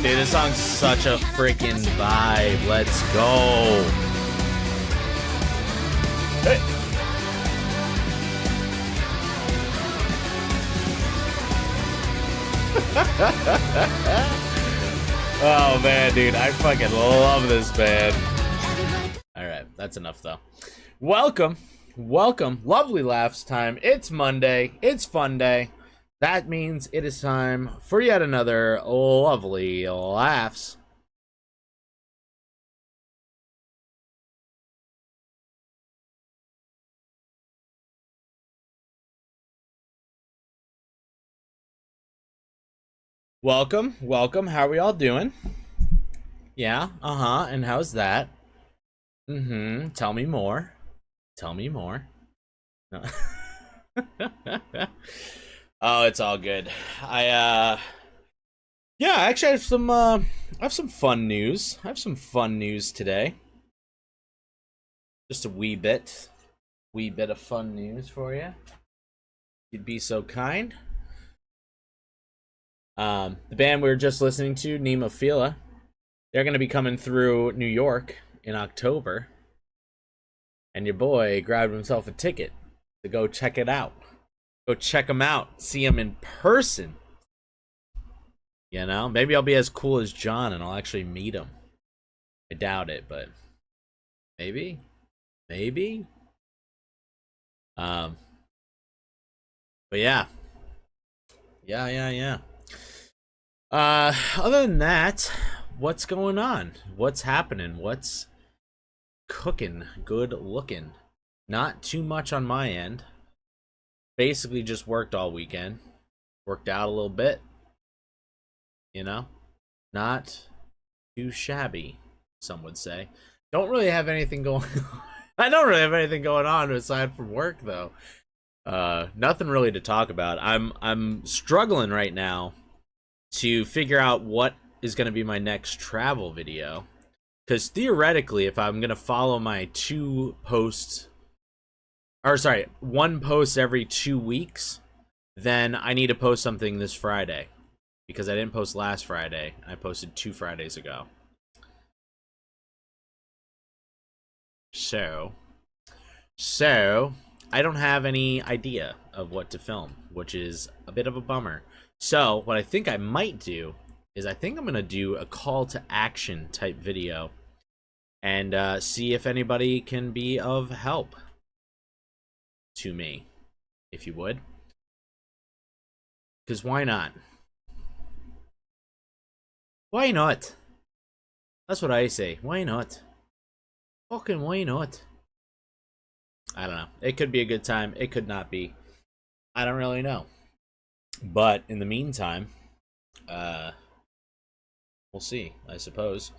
Dude, this song's such a freaking vibe. Let's go. Hey. Oh man, dude, I fucking love this band. Alright, that's enough though. Welcome, LovelyLaughs time. It's Monday, it's fun day. That means it is time for yet another Lovely Laughs. Welcome. How are we all doing? Yeah, and how's that? Tell me more. No. Oh, it's all good. Yeah, actually I have some fun news. I have some fun news today. Just a wee bit of fun news for you. You'd be so kind. The band we were just listening to, Nemophila, they're gonna be coming through New York in October. And your boy grabbed himself a ticket to go check it out. Go check them out. See them in person. You know? Maybe I'll be as cool as John and I'll actually meet him. I doubt it, but maybe. But yeah. Yeah. Other than that, what's going on? What's happening? What's cooking? Good looking. Not too much on my end. Basically just worked all weekend. Worked out a little bit. You know? Not too shabby, some would say. Don't really have anything going on. I don't really have anything going on aside from work though. Nothing really to talk about. I'm struggling right now to figure out what is going to be my next travel video. Because theoretically, if I'm going to follow my one post every 2 weeks, then I need to post something this Friday. Because I didn't post last Friday. I posted 2 Fridays ago. So I don't have any idea of what to film, which is a bit of a bummer. So what I think I might do is I think I'm going to do a call to action type video and see if anybody can be of help to me, if you would. Because why not? Why not? That's what I say. Why not? Fucking why not? I don't know. It could be a good time. It could not be. I don't really know. But in the meantime, we'll see, I suppose.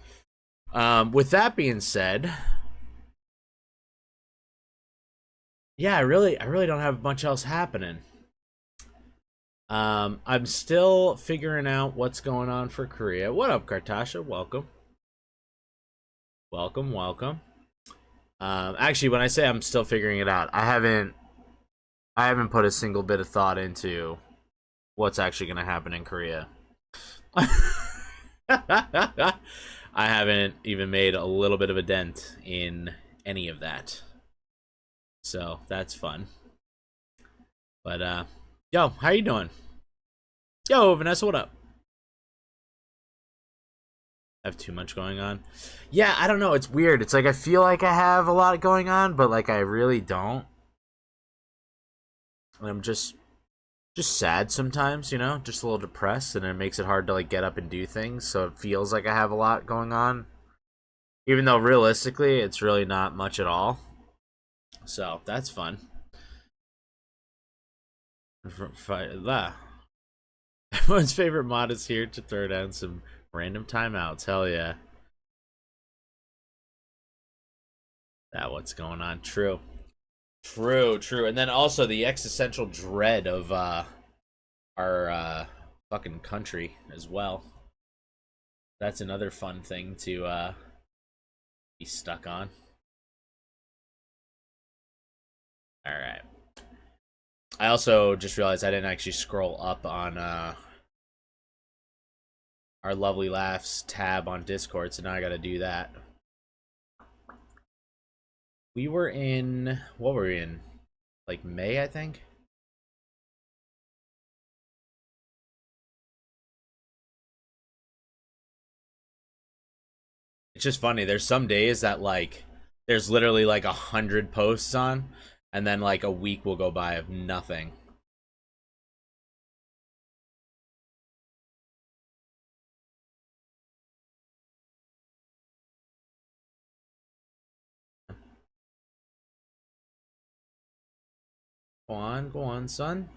With that being said, yeah, I really don't have much else happening. I'm still figuring out what's going on for Korea. What up, Kartasha? Welcome. Actually, when I say I'm still figuring it out, I haven't put a single bit of thought into what's actually going to happen in Korea. I haven't even made a little bit of a dent in any of that. So that's fun. But yo, how you doing? Yo, Vanessa, what up? I have too much going on. Yeah, I don't know. It's weird. It's like I feel like I have a lot going on, but like I really don't. And I'm just sad sometimes, you know, just a little depressed, and it makes it hard to like get up and do things. So it feels like I have a lot going on, even though realistically it's really not much at all. So that's fun. Everyone's favorite mod is here to throw down some random timeouts. Hell yeah. That what's going on. True. True. And then also the existential dread of our fucking country as well. That's another fun thing to be stuck on. Alright. I also just realized I didn't actually scroll up on our LovelyLaughs tab on Discord, so now I gotta do that. We were in, what were we in? Like May, I think? It's just funny. There's some days that like there's literally like 100 posts on, and then like a week will go by of nothing. Go on, son.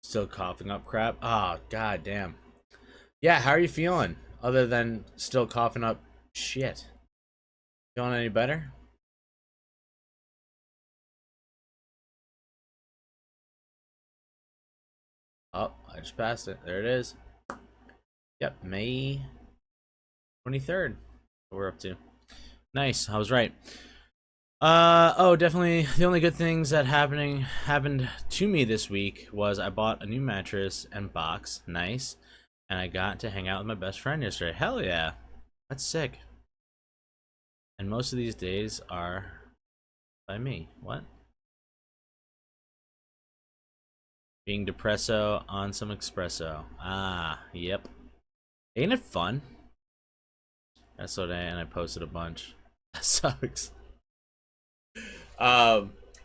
Still coughing up crap. Oh, god damn. Yeah, how are you feeling? Other than still coughing up shit. Feeling any better? Oh, I just passed it. There it is. Yep, May 23rd. We're up to. Nice, I was right. Oh, definitely. The only good things that happened to me this week was I bought a new mattress and box. Nice. And I got to hang out with my best friend yesterday. Hell yeah. That's sick. And most of these days are by me. What? Being depresso on some espresso. Ah, yep. Ain't it fun? That's what I posted a bunch. That sucks.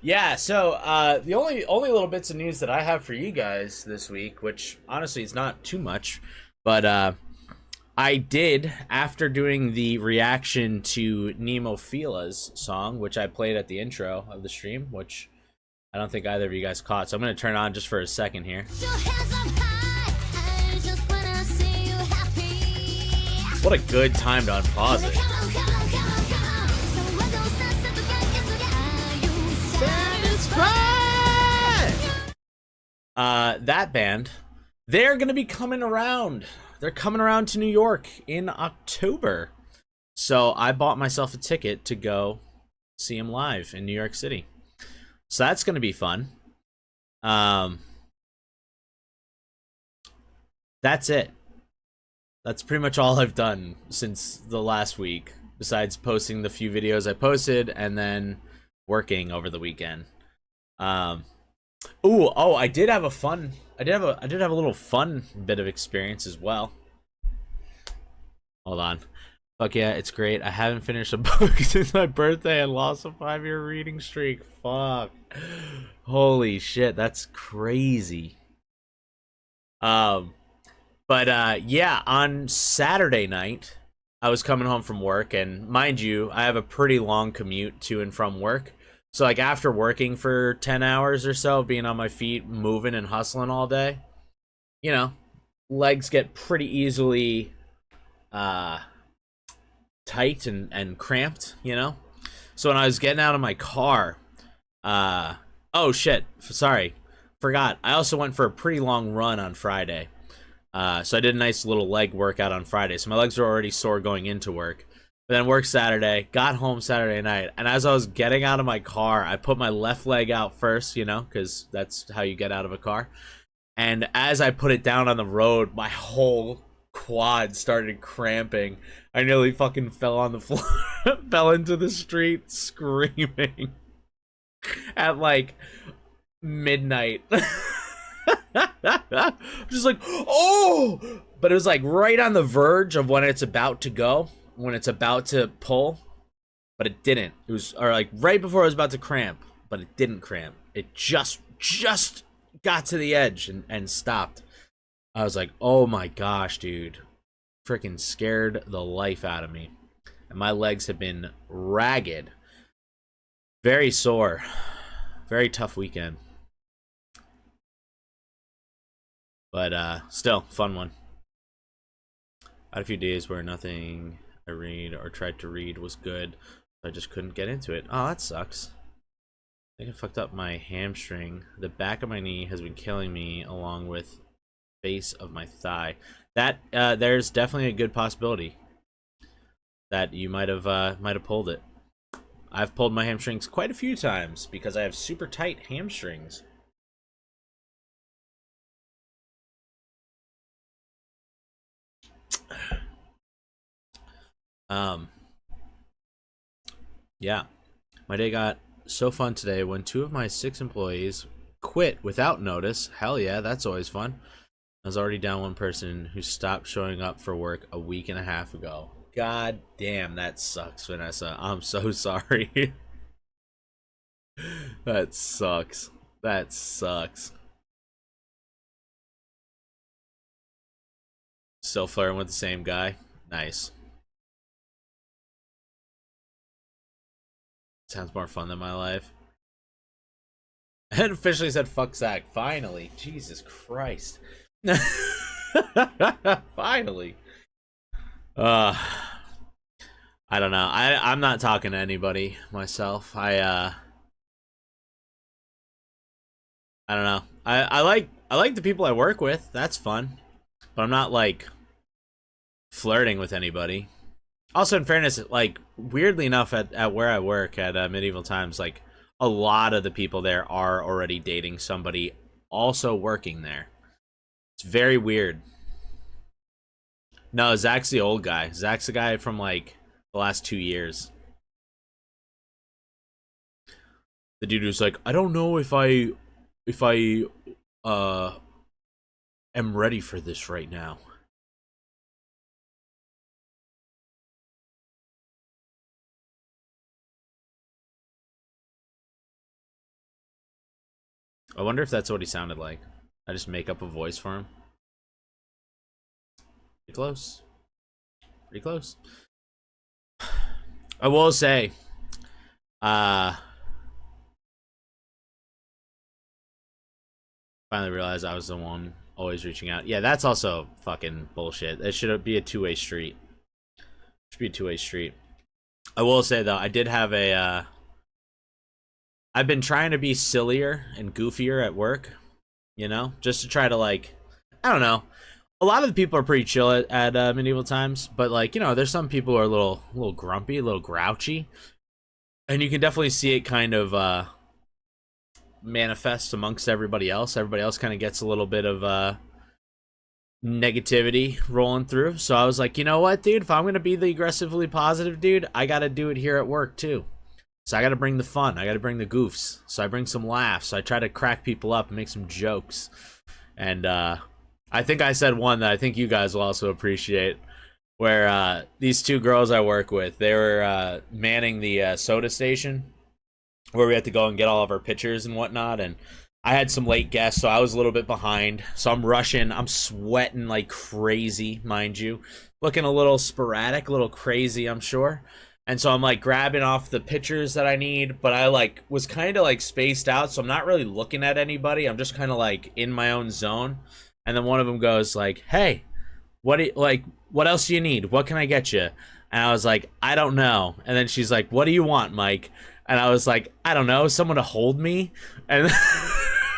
Yeah, so the only little bits of news that I have for you guys this week, which honestly is not too much, but I did, after doing the reaction to Nemophila's song, which I played at the intro of the stream, which I don't think either of you guys caught, so I'm going to turn on just for a second here. What a good time to unpause it. That band, they're going to be coming around. They're coming around to New York in October. So I bought myself a ticket to go see them live in New York City. So that's going to be fun. That's it. That's pretty much all I've done since the last week, besides posting the few videos I posted and then working over the weekend. I did have a little fun bit of experience as well. Hold on. Fuck yeah, it's great. I haven't finished a book since my birthday and lost a 5-year reading streak. Fuck. Holy shit, that's crazy. Yeah, on Saturday night, I was coming home from work, and mind you, I have a pretty long commute to and from work. So, like, after working for 10 hours or so, being on my feet, moving and hustling all day, you know, legs get pretty easily tight and cramped, you know? So when I was getting out of my car, oh shit, sorry. forgot. I also went for a pretty long run on Friday. So I did a nice little leg workout on Friday. So my legs were already sore going into work. But then worked Saturday, got home Saturday night, and as I was getting out of my car, I put my left leg out first, you know, because that's how you get out of a car. And as I put it down on the road, my whole quad started cramping. I nearly fucking fell on the floor, fell into the street screaming at like midnight. Just like, oh! But it was like right on the verge of when it's about to go. When it's about to pull, but it didn't. It was, or like right before I was about to cramp, but it didn't cramp. It just got to the edge and stopped. I was like, oh my gosh, dude. Freaking scared the life out of me. And my legs have been ragged. Very sore. Very tough weekend. But still, fun one. I had a few days where nothing I read or tried to read was good. I just couldn't get into it. Oh, that sucks. I think I fucked up my hamstring. The back of my knee has been killing me, along with base of my thigh. That there's definitely a good possibility that you might have pulled it. I've pulled my hamstrings quite a few times because I have super tight hamstrings. Yeah, my day got so fun today when 2 of my 6 employees quit without notice. Hell yeah, that's always fun. I was already down one person who stopped showing up for work a week and a half ago. God damn, that sucks, Vanessa. I'm so sorry. That sucks. That sucks. Still flirting with the same guy? Nice. Sounds more fun than my life. And officially said fuck Zach. Finally. Jesus Christ. Finally. I don't know. I'm not talking to anybody myself. I don't know. I like the people I work with. That's fun. But I'm not like flirting with anybody. Also, in fairness, like, weirdly enough, at where I work at Medieval Times, like, a lot of the people there are already dating somebody also working there. It's very weird. No, Zach's the old guy. Zach's the guy from, like, the last 2 years. The dude who's like, I don't know if I am ready for this right now. I wonder if that's what he sounded like. I just make up a voice for him. Pretty close. Pretty close. I will say, finally realized I was the one always reaching out. Yeah, that's also fucking bullshit. It should be a two-way street. It should be a two-way street. I will say, though, I did have a, I've been trying to be sillier and goofier at work, you know, just to try to, like, I don't know. A lot of the people are pretty chill at Medieval Times, but, like, you know, there's some people who are a little grumpy, a little grouchy, and you can definitely see it kind of manifest amongst everybody else. Everybody else kind of gets a little bit of negativity rolling through. So I was like, you know what, dude? If I'm gonna be the aggressively positive dude, I gotta do it here at work too. So I gotta bring the fun. I gotta bring the goofs. So I bring some laughs. So I try to crack people up and make some jokes. And I think I said one that I think you guys will also appreciate, where these 2 girls I work with, they were manning the soda station where we had to go and get all of our pitchers and whatnot. And I had some late guests, so I was a little bit behind. So I'm rushing. I'm sweating like crazy, mind you. Looking a little sporadic, a little crazy, I'm sure. And so I'm like grabbing off the pitchers that I need, but I like was kind of like spaced out, so I'm not really looking at anybody. I'm just kind of like in my own zone. And then one of them goes like, "Hey, what else do you need? What can I get you?" And I was like, "I don't know." And then she's like, "What do you want, Mike?" And I was like, "I don't know, someone to hold me." And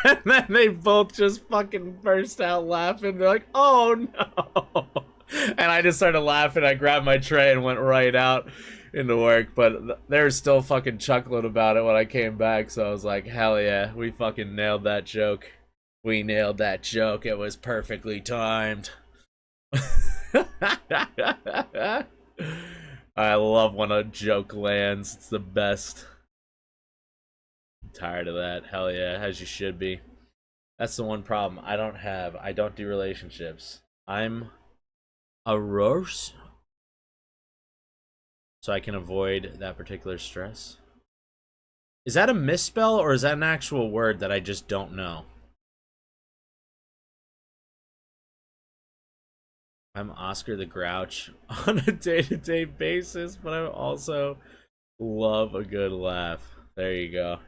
And then they both just fucking burst out laughing. They're like, oh no. And I just started laughing. I grabbed my tray and went right out into work. But they were still fucking chuckling about it when I came back. So I was like, hell yeah, we fucking nailed that joke. We nailed that joke. It was perfectly timed. I love when a joke lands. It's the best. I'm tired of that. Hell yeah, as you should be. That's the one problem I don't have. I don't do relationships. I'm a rose, so I can avoid that particular stress. Is that a misspell or is that an actual word that I just don't know? I'm Oscar the Grouch on a day-to-day basis, but I also love a good laugh. There you go.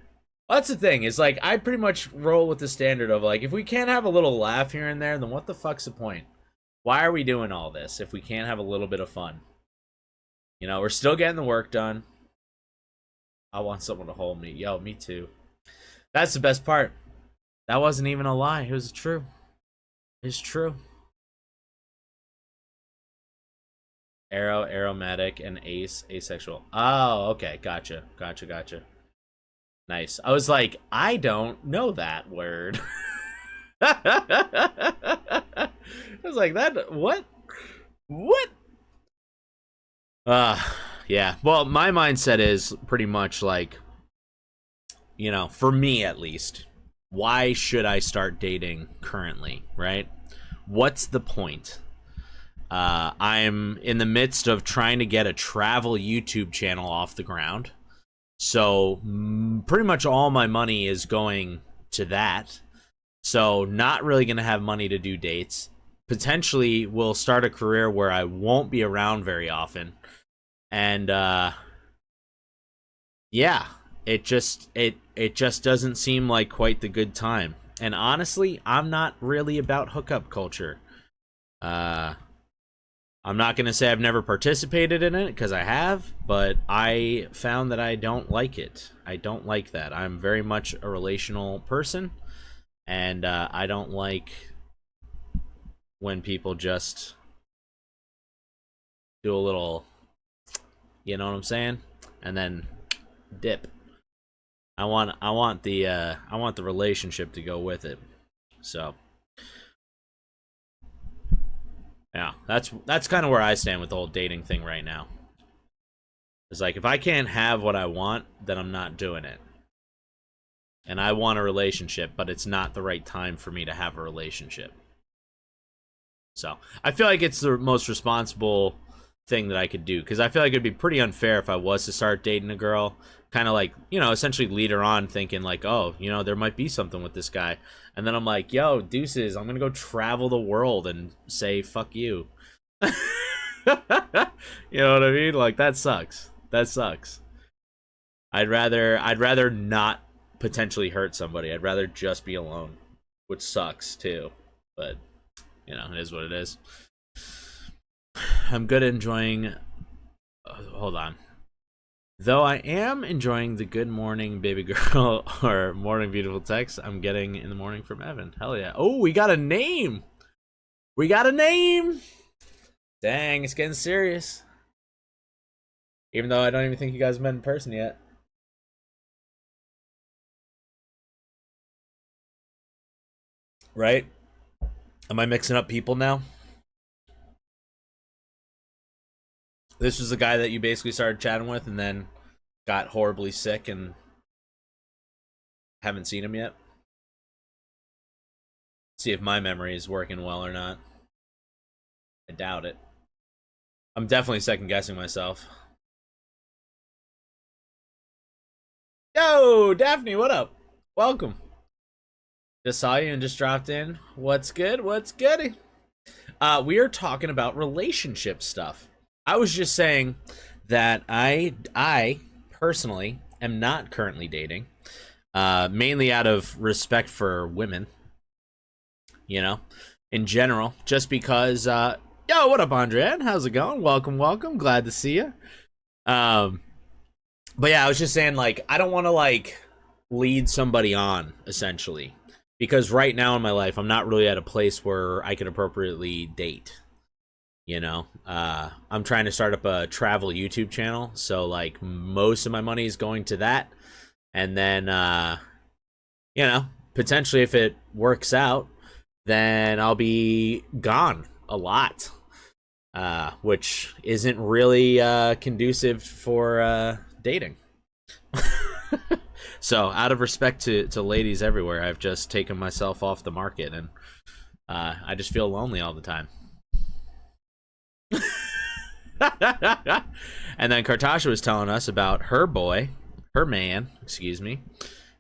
Well, that's the thing, is like I pretty much roll with the standard of like if we can't have a little laugh here and there, then what the fuck's the point? Why are we doing all this if we can't have a little bit of fun? You know, we're still getting the work done. I want someone to hold me. Yo, me too. That's the best part. That wasn't even a lie. It was true. It's true. Arrow, aromatic, and ace, asexual. Oh, okay. Gotcha. Gotcha. Nice. I was like, I don't know that word. I was like, that, what? What? Yeah. Well, my mindset is pretty much like, you know, for me at least, why should I start dating currently, right? What's the point? I'm in the midst of trying to get a travel YouTube channel off the ground. So pretty much all my money is going to that. So not really going to have money to do dates. Potentially will start a career where I won't be around very often. And yeah, it just doesn't seem like quite the good time. And honestly, I'm not really about hookup culture. I'm not going to say I've never participated in it, because I have, but I found that I don't like it. I don't like that. I'm very much a relational person, and I don't like when people just do a little, you know what I'm saying? And then dip. I want the relationship to go with it. So yeah, that's kind of where I stand with the whole dating thing right now. It's like, if I can't have what I want, then I'm not doing it. And I want a relationship, but it's not the right time for me to have a relationship. So I feel like it's the most responsible thing that I could do, because I feel like it'd be pretty unfair if I was to start dating a girl, kind of like, you know, essentially lead her on thinking like, oh, you know, there might be something with this guy, and then I'm like, yo, deuces, I'm gonna go travel the world and say fuck you. You know what I mean? Like, that sucks. I'd rather not potentially hurt somebody. I'd rather just be alone, which sucks too, but you know, it is what it is. I'm good at enjoying. Hold on. Though I am enjoying the good morning, baby girl, or morning, beautiful text I'm getting in the morning from Evan. Hell yeah. Oh, we got a name. Dang, it's getting serious. Even though I don't even think you guys met in person yet. Right? Am I mixing up people now? This was the guy that you basically started chatting with and then got horribly sick and haven't seen him yet? See if my memory is working well or not. I doubt it. I'm definitely second guessing myself. Yo, Daphne, what up? Welcome. Just saw you and just dropped in. What's good? What's goody? We are talking about relationship stuff. I was just saying that I personally am not currently dating, mainly out of respect for women, you know, in general, just because, yo, what up, Andrea? How's it going? Welcome. Glad to see you. But yeah, I was just saying, like, I don't want to, like, lead somebody on, essentially. because right now in my life, I'm not really at a place where I can appropriately date. You know, I'm trying to start up a travel YouTube channel, so like most of my money is going to that, and then you know, potentially if it works out, then I'll be gone a lot, which isn't really conducive for dating. So out of respect to ladies everywhere, I've just taken myself off the market, and I just feel lonely all the time. And then Kartasha was telling us about her man, excuse me,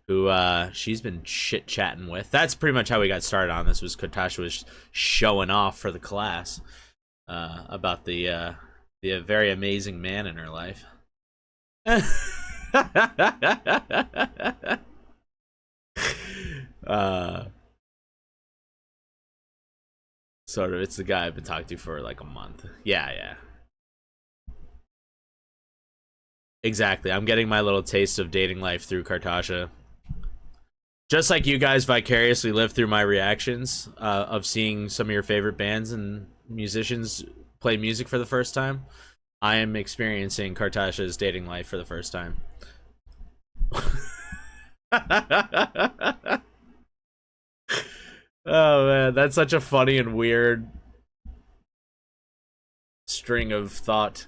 who she's been chit chatting with. That's pretty much how we got started on this. Was Kartasha was showing off for the class about the very amazing man in her life. Sort of. It's the guy I've been talking to for like a month. Yeah. Exactly. I'm getting my little taste of dating life through Kartasha. Just like you guys vicariously live through my reactions of seeing some of your favorite bands and musicians play music for the first time, I am experiencing Kartasha's dating life for the first time. Oh man, that's such a funny and weird string of thought.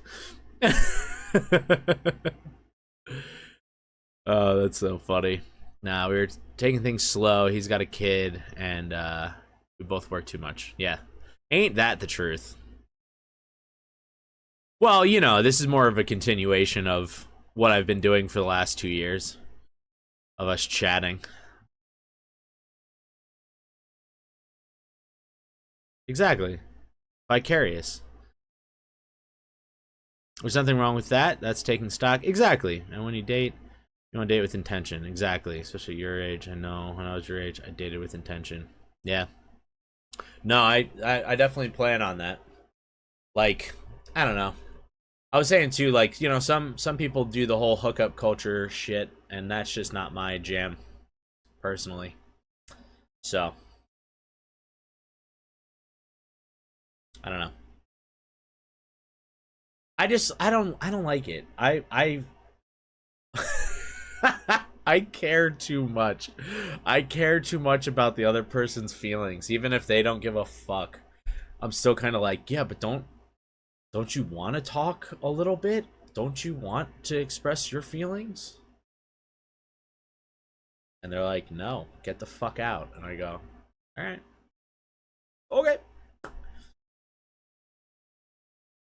Oh, that's so funny. Nah, we were taking things slow. He's got a kid, and we both work too much. Yeah. Ain't that the truth? Well, you know, this is more of a continuation of what I've been doing for the last 2 years of us chatting. Exactly. Vicarious. There's nothing wrong with that. That's taking stock. Exactly. And when you date, you want to date with intention. Exactly. Especially your age. I know when I was your age, I dated with intention. Yeah. No, I definitely plan on that. Like, I don't know. I was saying too, like, you know, some people do the whole hookup culture shit, and that's just not my jam, personally. So, I don't know. I don't like it. I I care too much. I care too much about the other person's feelings, even if they don't give a fuck. I'm still kind of like, yeah, but don't you want to talk a little bit? Don't you want to express your feelings? And they're like, no, get the fuck out. And I go, all right, okay.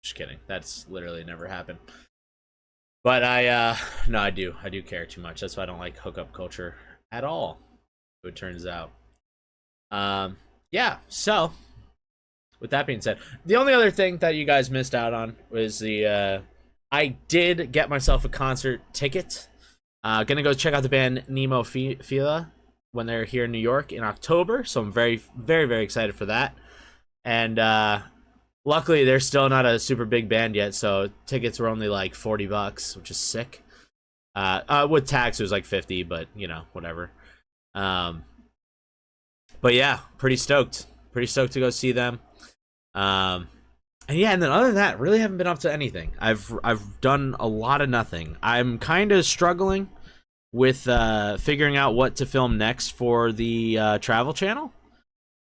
Just kidding. That's literally never happened. But no, I do care too much. That's why I don't like hookup culture at all. It turns out. Yeah. So, with that being said, the only other thing that you guys missed out on was the I did get myself a concert ticket. Gonna go check out the band Nemo Fila when they're here in New York in October. So I'm very, very, very excited for that. And luckily, they're still not a super big band yet, so tickets were only like $40, which is sick. With tax, it was like 50, but you know, whatever. But yeah, pretty stoked. Pretty stoked to go see them. And yeah, and then other than that, really haven't been up to anything. I've done a lot of nothing. I'm kind of struggling with figuring out what to film next for the travel channel.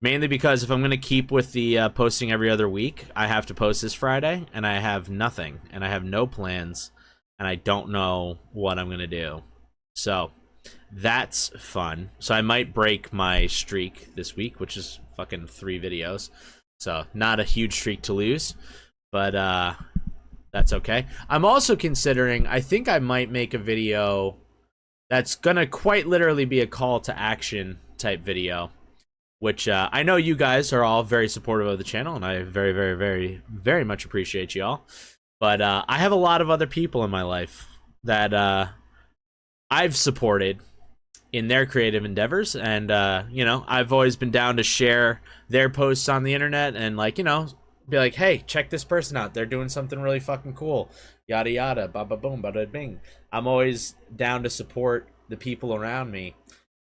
Mainly because if I'm going to keep with the posting every other week, I have to post this Friday, and I have nothing, and I have no plans, and I don't know what I'm going to do. So, that's fun. So I might break my streak this week, which is fucking 3 videos. So, not a huge streak to lose, but that's okay. I'm also considering, I think I might make a video that's going to quite literally be a call to action type video. Which I know you guys are all very supportive of the channel, and I very, very, very, very much appreciate you all. But I have a lot of other people in my life that I've supported in their creative endeavors, and you know, I've always been down to share their posts on the internet and, like, you know, be like, hey, check this person out. They're doing something really fucking cool. Yada yada, ba ba boom, bada bing. I'm always down to support the people around me.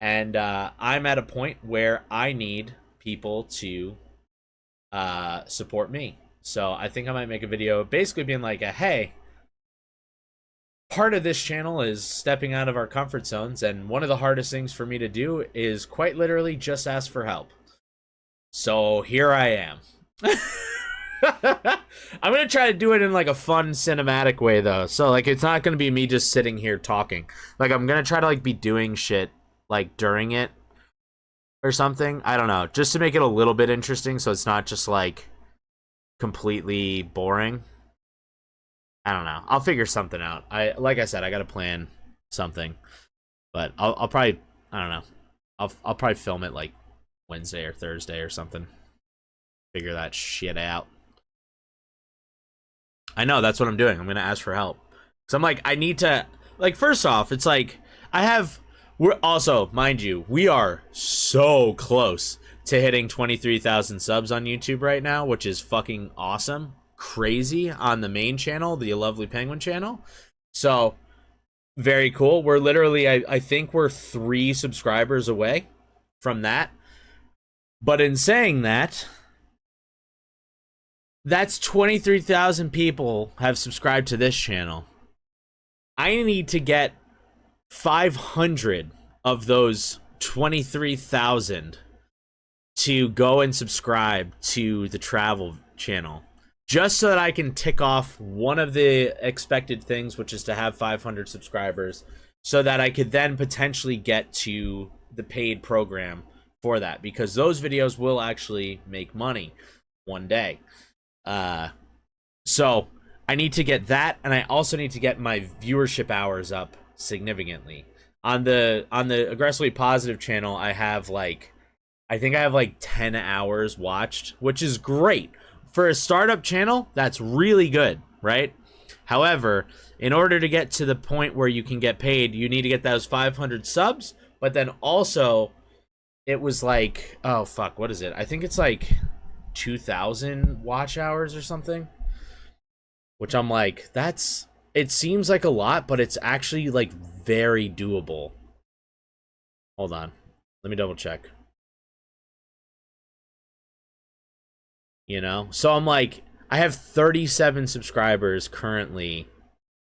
And I'm at a point where I need people to support me. So I think I might make a video basically being like, hey, part of this channel is stepping out of our comfort zones, and one of the hardest things for me to do is quite literally just ask for help. So here I am. I'm gonna try to do it in like a fun cinematic way though. So like it's not gonna be me just sitting here talking. Like I'm gonna try to like be doing shit like during it or something. I don't know. Just to make it a little bit interesting so it's not just like completely boring. I don't know. I'll figure something out. Like I said, I gotta plan something. But I'll probably I don't know. I'll probably film it like Wednesday or Thursday or something. Figure that shit out. I know, that's what I'm doing. I'm gonna ask for help. Cause I'm like, I need to like first off, it's like we're also, mind you, we are so close to hitting 23,000 subs on YouTube right now, which is fucking awesome. Crazy on the main channel, the Lovely Penguin channel. So very cool. We're literally I think we're 3 subscribers away from that. But in saying that, that's 23,000 people have subscribed to this channel. I need to get 500 of those 23,000 to go and subscribe to the travel channel. Just so that I can tick off one of the expected things, which is to have 500 subscribers, so that I could then potentially get to the paid program for that, because those videos will actually make money one day. So I need to get that, and I also need to get my viewership hours up significantly. On the Aggressively Positive channel, I think I have like 10 hours watched, which is great. For a startup channel, that's really good, right? However, in order to get to the point where you can get paid, you need to get those 500 subs, but then also it was like, oh fuck, what is it? I think it's like 2,000 watch hours or something, which I'm like, it seems like a lot, but it's actually like very doable. Hold on, let me double check. You know, so I'm like, I have 37 subscribers currently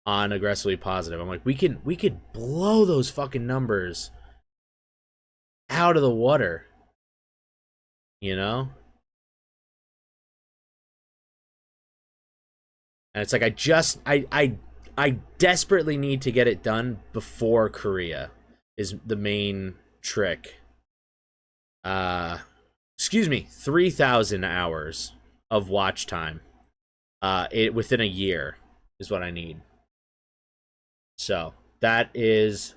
on Aggressively Positive. I'm like, we could blow those fucking numbers out of the water, you know? And it's like, I desperately need to get it done before Korea is the main trick. Excuse me, 3,000 hours of watch time within a year is what I need. So that is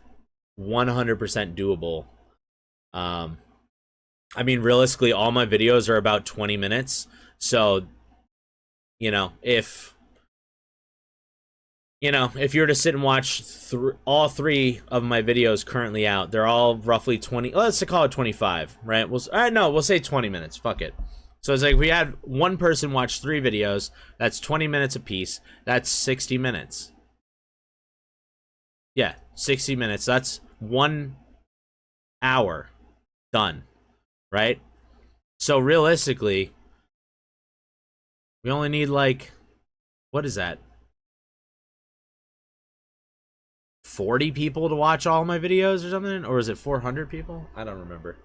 100% doable. I mean, realistically, all my videos are about 20 minutes. So, you know, if you were to sit and watch all 3 of my videos currently out, they're all roughly 20. Let's call it 25, right? We'll say 20 minutes. Fuck it. So it's like, if we had one person watch 3 videos, that's 20 minutes a piece. That's 60 minutes. Yeah, 60 minutes. That's 1 hour done, right? So realistically, we only need like, what is that? 40 people to watch all my videos or something? Or is it 400 people? I don't remember.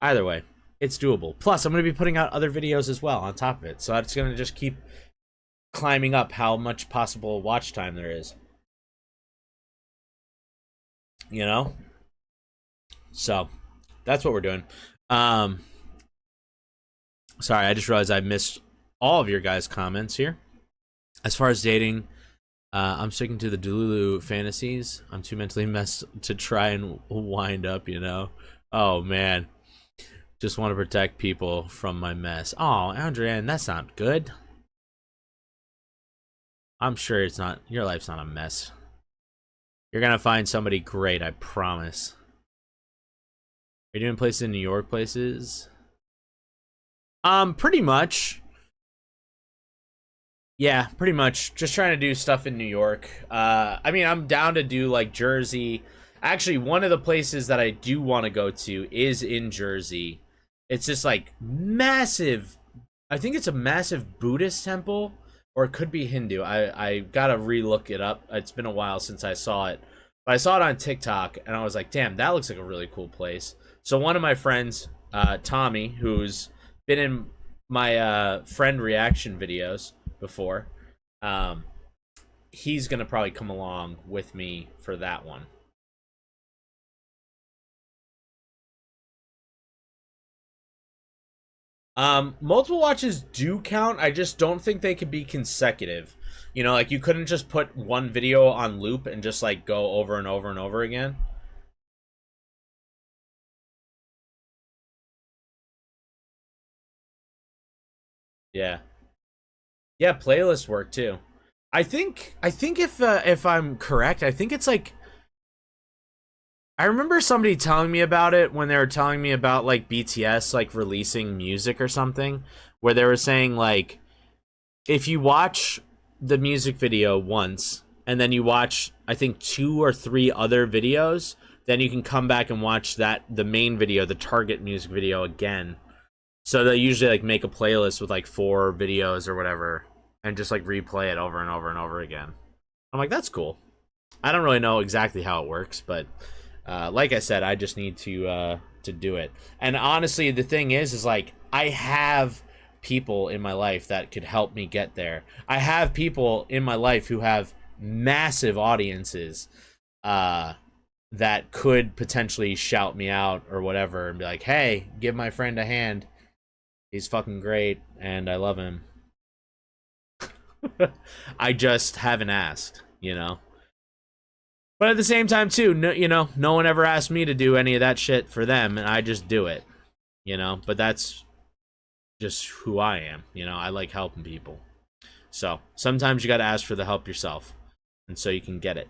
Either way, it's doable. Plus, I'm going to be putting out other videos as well on top of it. So that's going to just keep climbing up how much possible watch time there is. You know? So, that's what we're doing. Sorry, I just realized I missed all of your guys' comments here. As far as dating, I'm sticking to the Delulu fantasies. I'm too mentally messed to try and wind up, you know? Oh, man. Just want to protect people from my mess. Oh, Andrian, that's not good. I'm sure it's not. Your life's not a mess. You're going to find somebody great, I promise. Are you doing places in New York places? Pretty much. Yeah, pretty much. Just trying to do stuff in New York. I mean, I'm down to do like Jersey. Actually, one of the places that I do want to go to is in Jersey. It's just like massive. I think it's a massive Buddhist temple, or it could be Hindu. I gotta relook it up. It's been a while since I saw it, but I saw it on TikTok, and I was like, damn, that looks like a really cool place. So one of my friends, Tommy, who's been in my friend reaction videos before, um, he's gonna probably come along with me for that one. Multiple watches do count. I just don't think they could be consecutive. You know, like you couldn't just put one video on loop and just like go over and over and over again. Yeah. Yeah, playlists work too. I think if I'm correct, I think it's like I remember somebody telling me about it when they were telling me about like BTS like releasing music or something, where they were saying like if you watch the music video once and then you watch I think two or three other videos, then you can come back and watch that the main video, the target music video again. So they usually like make a playlist with like four videos or whatever and just like replay it over and over and over again. I'm like, that's cool. I don't really know exactly how it works, but like I said, I just need to do it. And honestly, the thing is like I have people in my life that could help me get there. I have people in my life who have massive audiences that could potentially shout me out or whatever and be like, "Hey, give my friend a hand. He's fucking great and I love him." I just haven't asked, you know. But at the same time, too, no, you know, no one ever asked me to do any of that shit for them, and I just do it, you know. But that's just who I am, you know. I like helping people. So sometimes you got to ask for the help yourself, and so you can get it.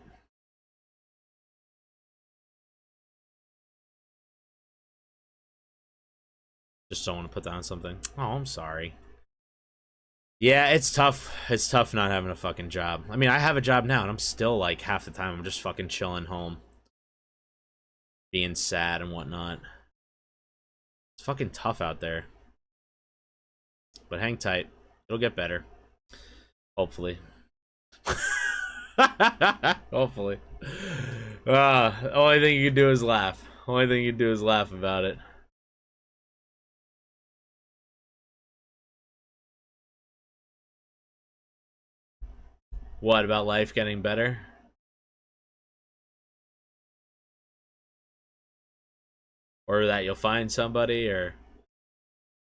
Just don't want to put that on something. Oh, I'm sorry. Yeah, it's tough. It's tough not having a fucking job. I mean, I have a job now, and I'm still like half the time I'm just fucking chilling home, being sad and whatnot. It's fucking tough out there. But hang tight. It'll get better. Hopefully. Hopefully. Only thing you can do is laugh. Only thing you can do is laugh about it. What about life getting better? Or that you'll find somebody, or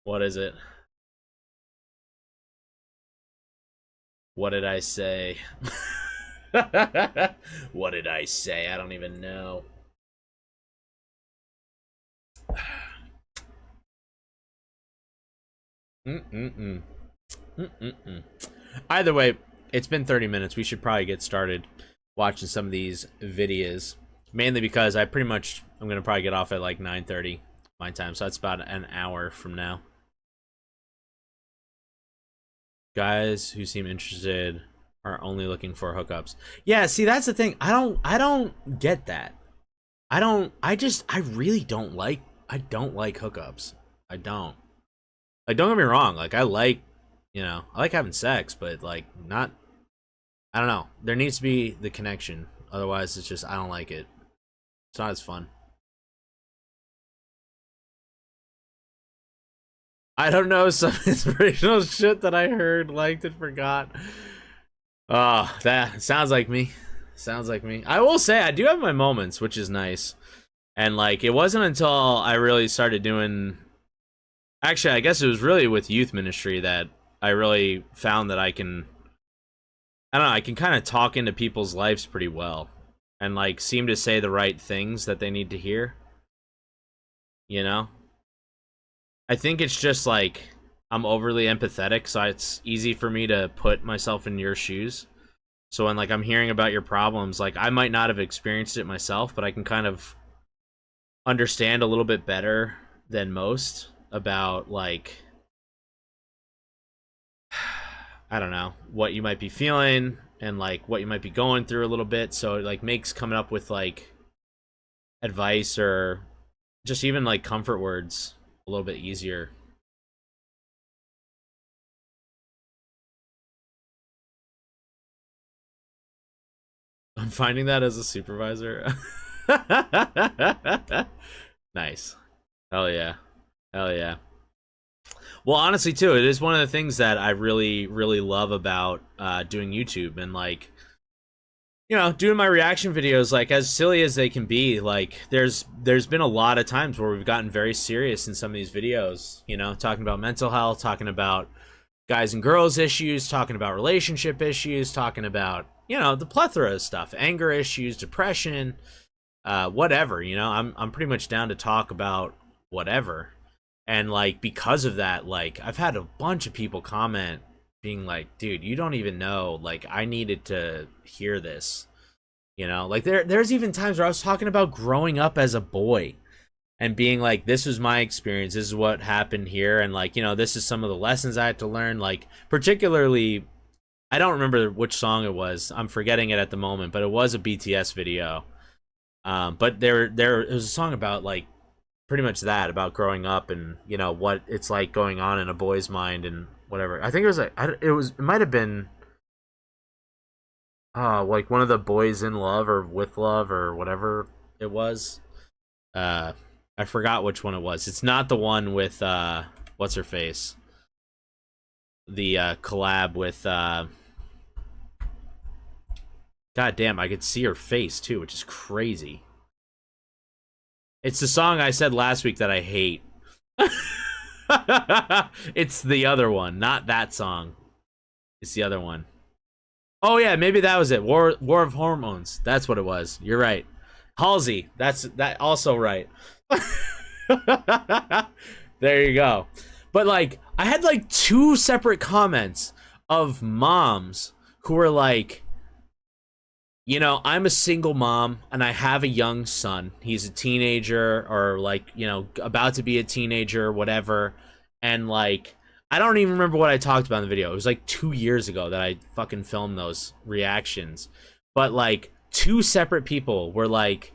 what is it? What did I say? What did I say? I don't even know. Mm-mm-mm. Mm-mm-mm. Either way, it's been 30 minutes. We should probably get started watching some of these videos. Mainly because I'm going to probably get off at like 9:30 my time. So that's about an hour from now. Guys who seem interested are only looking for hookups. Yeah, see, that's the thing. I don't get that. I really I don't like hookups. I don't. Like, don't get me wrong. Like, I like having sex, but like, not, I don't know. There needs to be the connection. Otherwise, it's just, I don't like it. It's not as fun. I don't know, some inspirational shit that I heard, liked, and forgot. Oh, that sounds like me. Sounds like me. I will say, I do have my moments, which is nice. And like, it wasn't until I really started doing, actually, I guess it was really with youth ministry that I really found that I don't know, I can kind of talk into people's lives pretty well and like seem to say the right things that they need to hear. You know? I think it's just like I'm overly empathetic, so it's easy for me to put myself in your shoes. So when like I'm hearing about your problems, like I might not have experienced it myself, but I can kind of understand a little bit better than most about like I don't know, what you might be feeling and like what you might be going through a little bit. So it like makes coming up with like advice or just even like comfort words a little bit easier. I'm finding that as a supervisor. Nice. Hell yeah. Hell yeah. Well, honestly, too, it is one of the things that I really, really love about doing YouTube and like, doing my reaction videos. Like as silly as they can be, like there's been a lot of times where we've gotten very serious in some of these videos. Talking about mental health, talking about guys and girls issues, talking about relationship issues, talking about the plethora of stuff, anger issues, depression, whatever. I'm pretty much down to talk about whatever. And like because of that, like I've had a bunch of people comment being like, dude, you don't even know, like I needed to hear this. Like there's even times where I was talking about growing up as a boy and being like, this was my experience, this is what happened here, and like, this is some of the lessons I had to learn. Like particularly, I don't remember which song it was, I'm forgetting it at the moment, but it was a BTS video. But there it was a song about like pretty much that, about growing up and what it's like going on in a boy's mind and whatever. I think it was like it might have been like one of the boys in love or with love or whatever it was. uh I forgot which one it was. It's not the one with what's her face, the collab with god damn, I could see her face too, which is crazy. It's the song I said last week that I hate. It's the other one, not that song. It's the other one. Oh yeah, maybe that was it. War of Hormones. That's what it was. You're right. Halsey. That's that also right. There you go. But like I had like two separate comments of moms who were like, I'm a single mom and I have a young son. He's a teenager or like, about to be a teenager or whatever. And like, I don't even remember what I talked about in the video. It was like 2 years ago that I fucking filmed those reactions. But like, two separate people were like,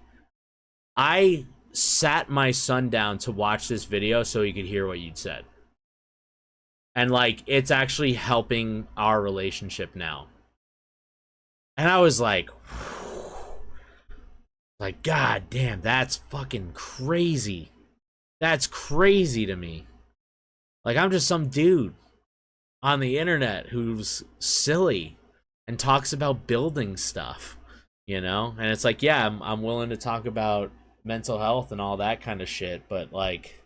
I sat my son down to watch this video so he could hear what you'd said. And like, it's actually helping our relationship now. And I was like, god damn, that's fucking crazy. That's crazy to me. Like, I'm just some dude on the internet who's silly and talks about building stuff, And it's like, yeah, I'm willing to talk about mental health and all that kind of shit, but like,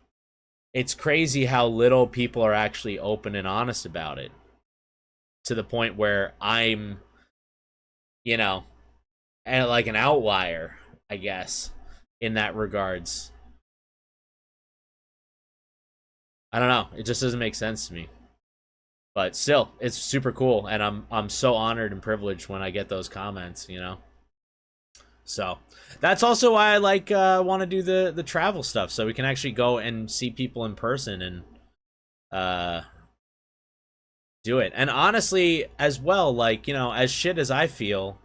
it's crazy how little people are actually open and honest about it. To the point where I'm, and like an outlier, I guess, in that regards. I don't know. It just doesn't make sense to me. But still, it's super cool, and I'm so honored and privileged when I get those comments. So that's also why I like want to do the travel stuff, so we can actually go and see people in person and do it. And honestly, as well, like as shit as I feel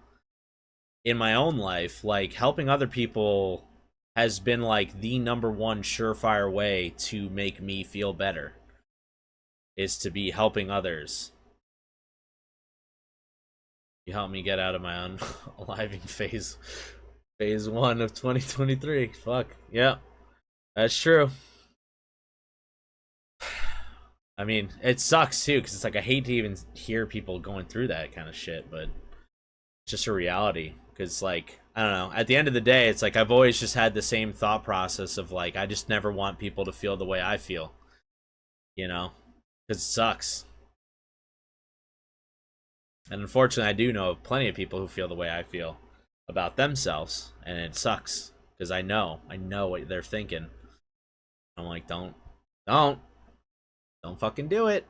in my own life, like helping other people has been like the number one surefire way to make me feel better, is to be helping others. You helped me get out of my unaliving phase 1 of 2023. Fuck yeah, that's true. I mean, it sucks too, because it's like I hate to even hear people going through that kind of shit, but it's just a reality. Because like, I don't know, at the end of the day, it's like I've always just had the same thought process of like, I just never want people to feel the way I feel, because it sucks. And unfortunately, I do know plenty of people who feel the way I feel about themselves, and it sucks because I know what they're thinking. I'm like, don't fucking do it,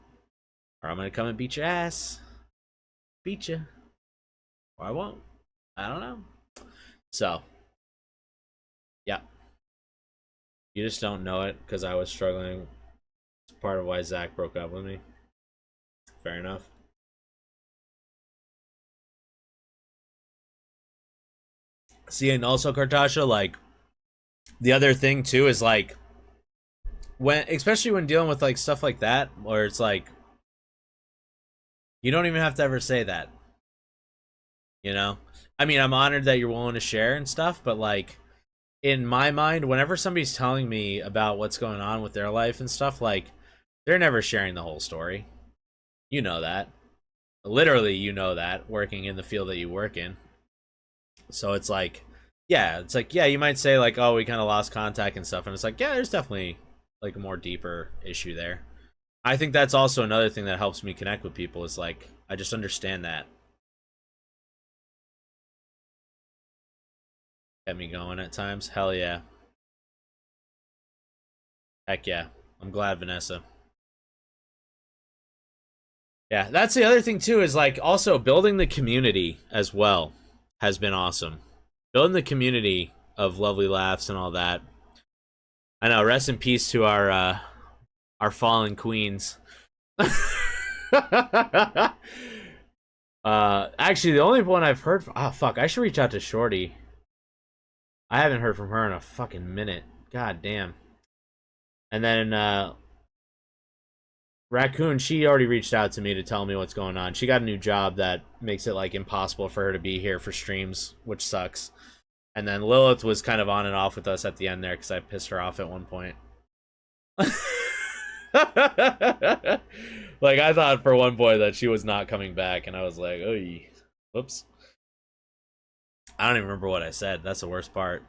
or I'm gonna come and beat your ass, beat you, or I won't. I don't know. So, yeah, you just don't know it because I was struggling. It's part of why Zach broke up with me. Fair enough. See, and also Kartasha, like, the other thing too is like when, especially when dealing with like stuff like that, where it's like you don't even have to ever say that, you know. I mean, I'm honored that you're willing to share and stuff, but like in my mind, whenever somebody's telling me about what's going on with their life and stuff, like they're never sharing the whole story. You know that. Literally, you know that, working in the field that you work in. So it's like, yeah, it's like, yeah, you might say like, oh, we kind of lost contact and stuff, and it's like, yeah, there's definitely like a more deeper issue there. I think that's also another thing that helps me connect with people is like, I just understand that. Get me going at times. Hell yeah. Heck yeah. I'm glad, Vanessa. Yeah, that's the other thing too, is like also building the community as well has been awesome. Building the community of Lovely Laughs and all that. I know, rest in peace to our fallen queens. Actually, the only one I've heard from, fuck, I should reach out to Shorty. I haven't heard from her in a fucking minute. God damn. And then Raccoon, she already reached out to me to tell me what's going on. She got a new job that makes it like impossible for her to be here for streams, which sucks. And then Lilith was kind of on and off with us at the end there because I pissed her off at one point. Like, I thought for one point that she was not coming back, and I was like, oh, whoops. I don't even remember what I said. That's the worst part.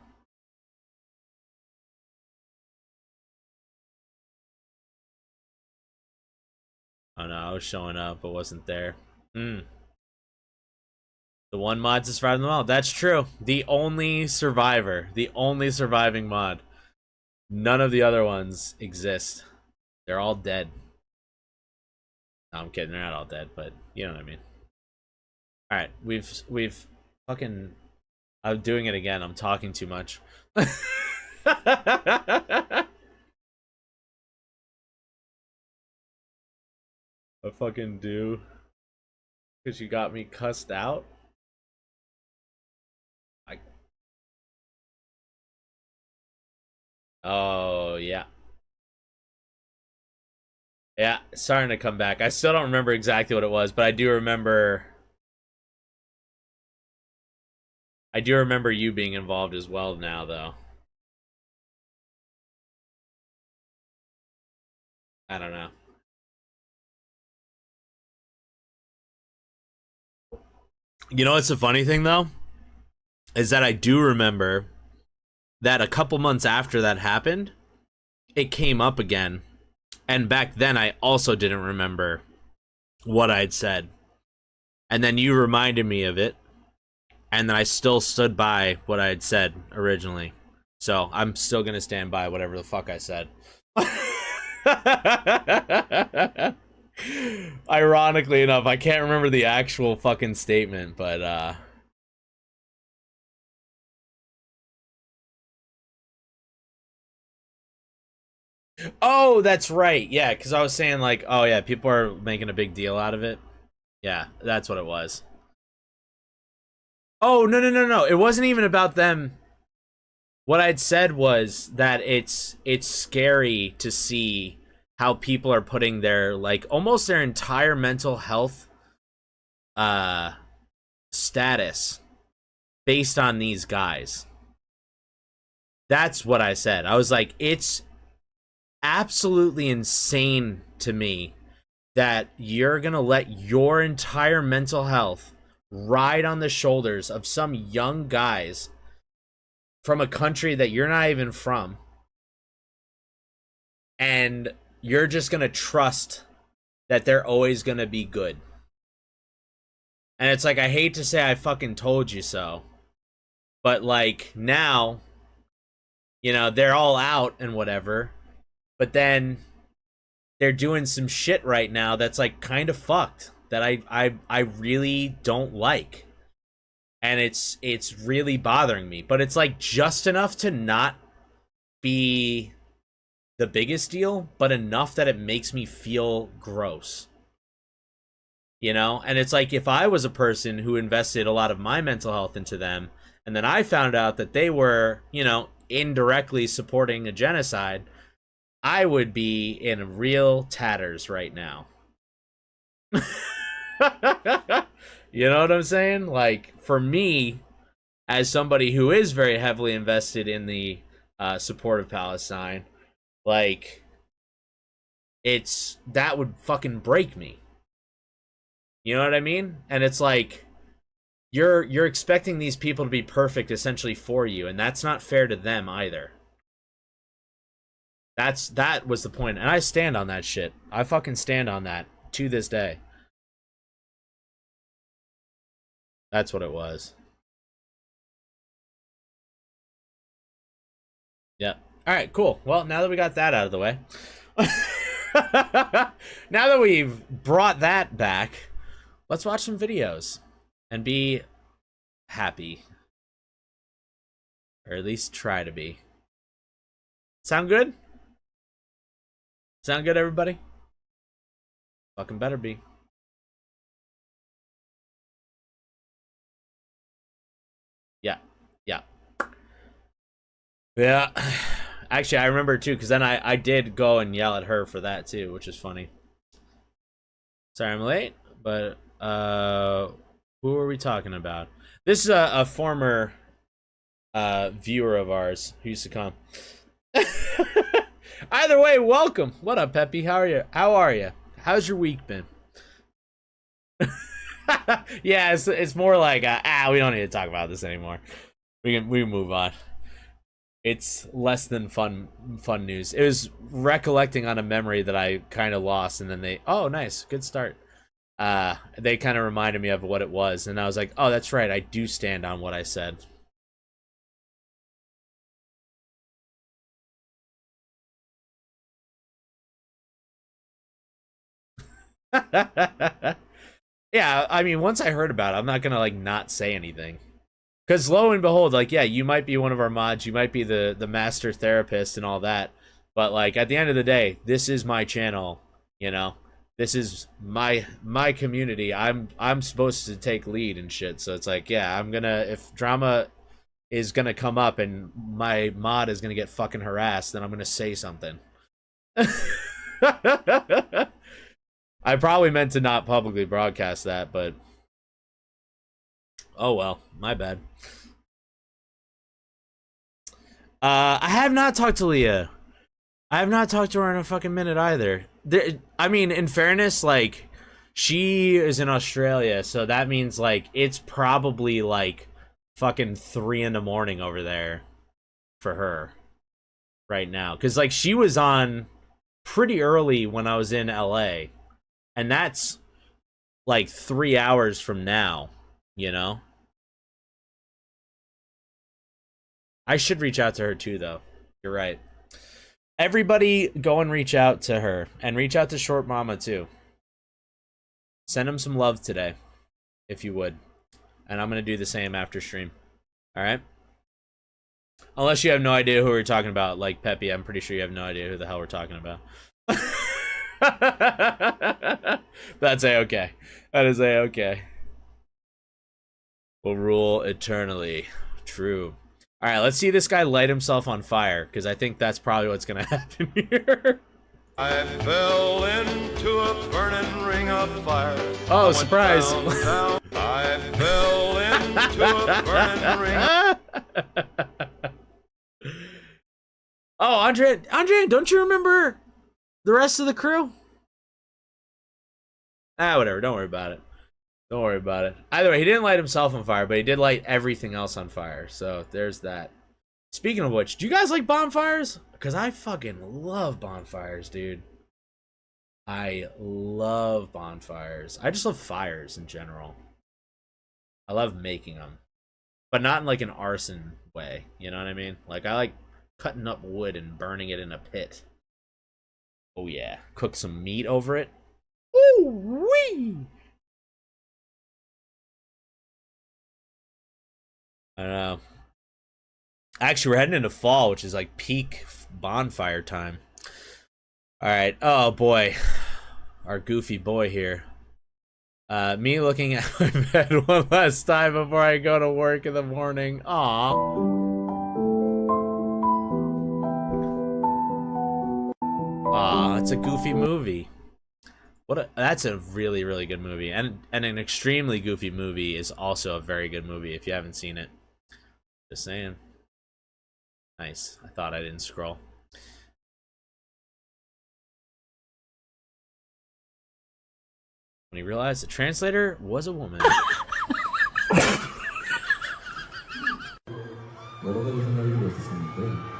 Oh no, I was showing up but wasn't there. The one mod to survive them all. That's true. The only survivor. The only surviving mod. None of the other ones exist. They're all dead. No, I'm kidding. They're not all dead, but you know what I mean. All right, we've fucking. I'm doing it again. I'm talking too much. I fucking do. Because you got me cussed out. Oh yeah. Yeah, it's starting to come back. I still don't remember exactly what it was, but I do remember. I do remember you being involved as well now, though. I don't know. You know what's the funny thing, though? Is that I do remember that a couple months after that happened, it came up again. And back then, I also didn't remember what I'd said. And then you reminded me of it. And then I still stood by what I had said originally. So I'm still going to stand by whatever the fuck I said. Ironically enough, I can't remember the actual fucking statement, but oh, that's right. Yeah, because I was saying like, oh yeah, people are making a big deal out of it. Yeah, that's what it was. Oh, no, no, no, no. It wasn't even about them. What I'd said was that it's scary to see how people are putting their like almost their entire mental health uh status based on these guys. That's what I said. I was like, it's absolutely insane to me that you're gonna let your entire mental health ride on the shoulders of some young guys from a country that you're not even from, and you're just gonna trust that they're always gonna be good. And it's like, I hate to say I fucking told you so, but like now, you know, they're all out and whatever, but then they're doing some shit right now that's like kind of fucked that I really don't like. And it's really bothering me, but it's like just enough to not be the biggest deal, but enough that it makes me feel gross. You know? And it's like, if I was a person who invested a lot of my mental health into them, and then I found out that they were, you know, indirectly supporting a genocide, I would be in real tatters right now. You know what I'm saying? Like, for me, as somebody who is very heavily invested in the support of Palestine, like, that would fucking break me. You know what I mean? And it's like, you're expecting these people to be perfect essentially for you, and that's not fair to them either. That was the point, and I stand on that shit. I fucking stand on that to this day. That's what it was. Yeah. All right, cool. Well, now that we got that out of the way, now that we've brought that back, let's watch some videos and be happy. Or at least try to be. Sound good? Sound good, everybody? Fucking better be. Yeah. Yeah. Yeah. Actually, I remember too, because then I did go and yell at her for that too, which is funny. Sorry I'm late, but who are we talking about? This is a former viewer of ours who used to come. Either way, welcome. What up, Peppy? How are you? How's your week been? Yeah, it's more like we don't need to talk about this anymore. We move on. It's less than fun news. It was recollecting on a memory that I kind of lost, and then nice, good start. They kind of reminded me of what it was, and I was like, oh, that's right, I do stand on what I said. Yeah, I mean, once I heard about it, I'm not gonna like not say anything, because lo and behold, like, yeah, you might be one of our mods, you might be the master therapist and all that, but like at the end of the day, this is my channel, you know. This is my community. I'm supposed to take lead and shit. So it's like, yeah, if drama is gonna come up and my mod is gonna get fucking harassed, then I'm gonna say something. I probably meant to not publicly broadcast that, but oh well, my bad. I have not talked to Leah. I have not talked to her in a fucking minute either. I mean, in fairness, like, she is in Australia, so that means, like, it's probably, like, fucking 3 in the morning over there for her right now. Because, like, she was on pretty early when I was in LA, and that's, like, 3 hours from now, you know? I should reach out to her, too, though. You're right. Everybody go and reach out to her, and reach out to Short Mama too. Send him some love today, if you would. And I'm gonna do the same after stream. Alright? Unless you have no idea who we're talking about, like Peppy, I'm pretty sure you have no idea who the hell we're talking about. That's A-okay. That is A-okay. Will rule eternally. True. Alright, let's see this guy light himself on fire, because I think that's probably what's gonna happen here. I fell into a burning ring of fire. Oh, surprise. Down. I fell into a burning ring. Oh, Andre, don't you remember the rest of the crew? Whatever, don't worry about it. Don't worry about it. Either way, he didn't light himself on fire, but he did light everything else on fire. So there's that. Speaking of which, do you guys like bonfires? Because I fucking love bonfires, dude. I love bonfires. I just love fires in general. I love making them. But not in like an arson way. You know what I mean? Like, I like cutting up wood and burning it in a pit. Oh yeah. Cook some meat over it. Ooh wee! I don't know. Actually, we're heading into fall, which is like peak bonfire time. Alright. Oh boy. Our goofy boy here. Me looking at my bed one last time before I go to work in the morning. Aww. Oh, it's a goofy movie. That's a really, really good movie. And an extremely goofy movie is also a very good movie if you haven't seen it. Just saying. Nice. I thought I didn't scroll. When he realized the translator was a woman. I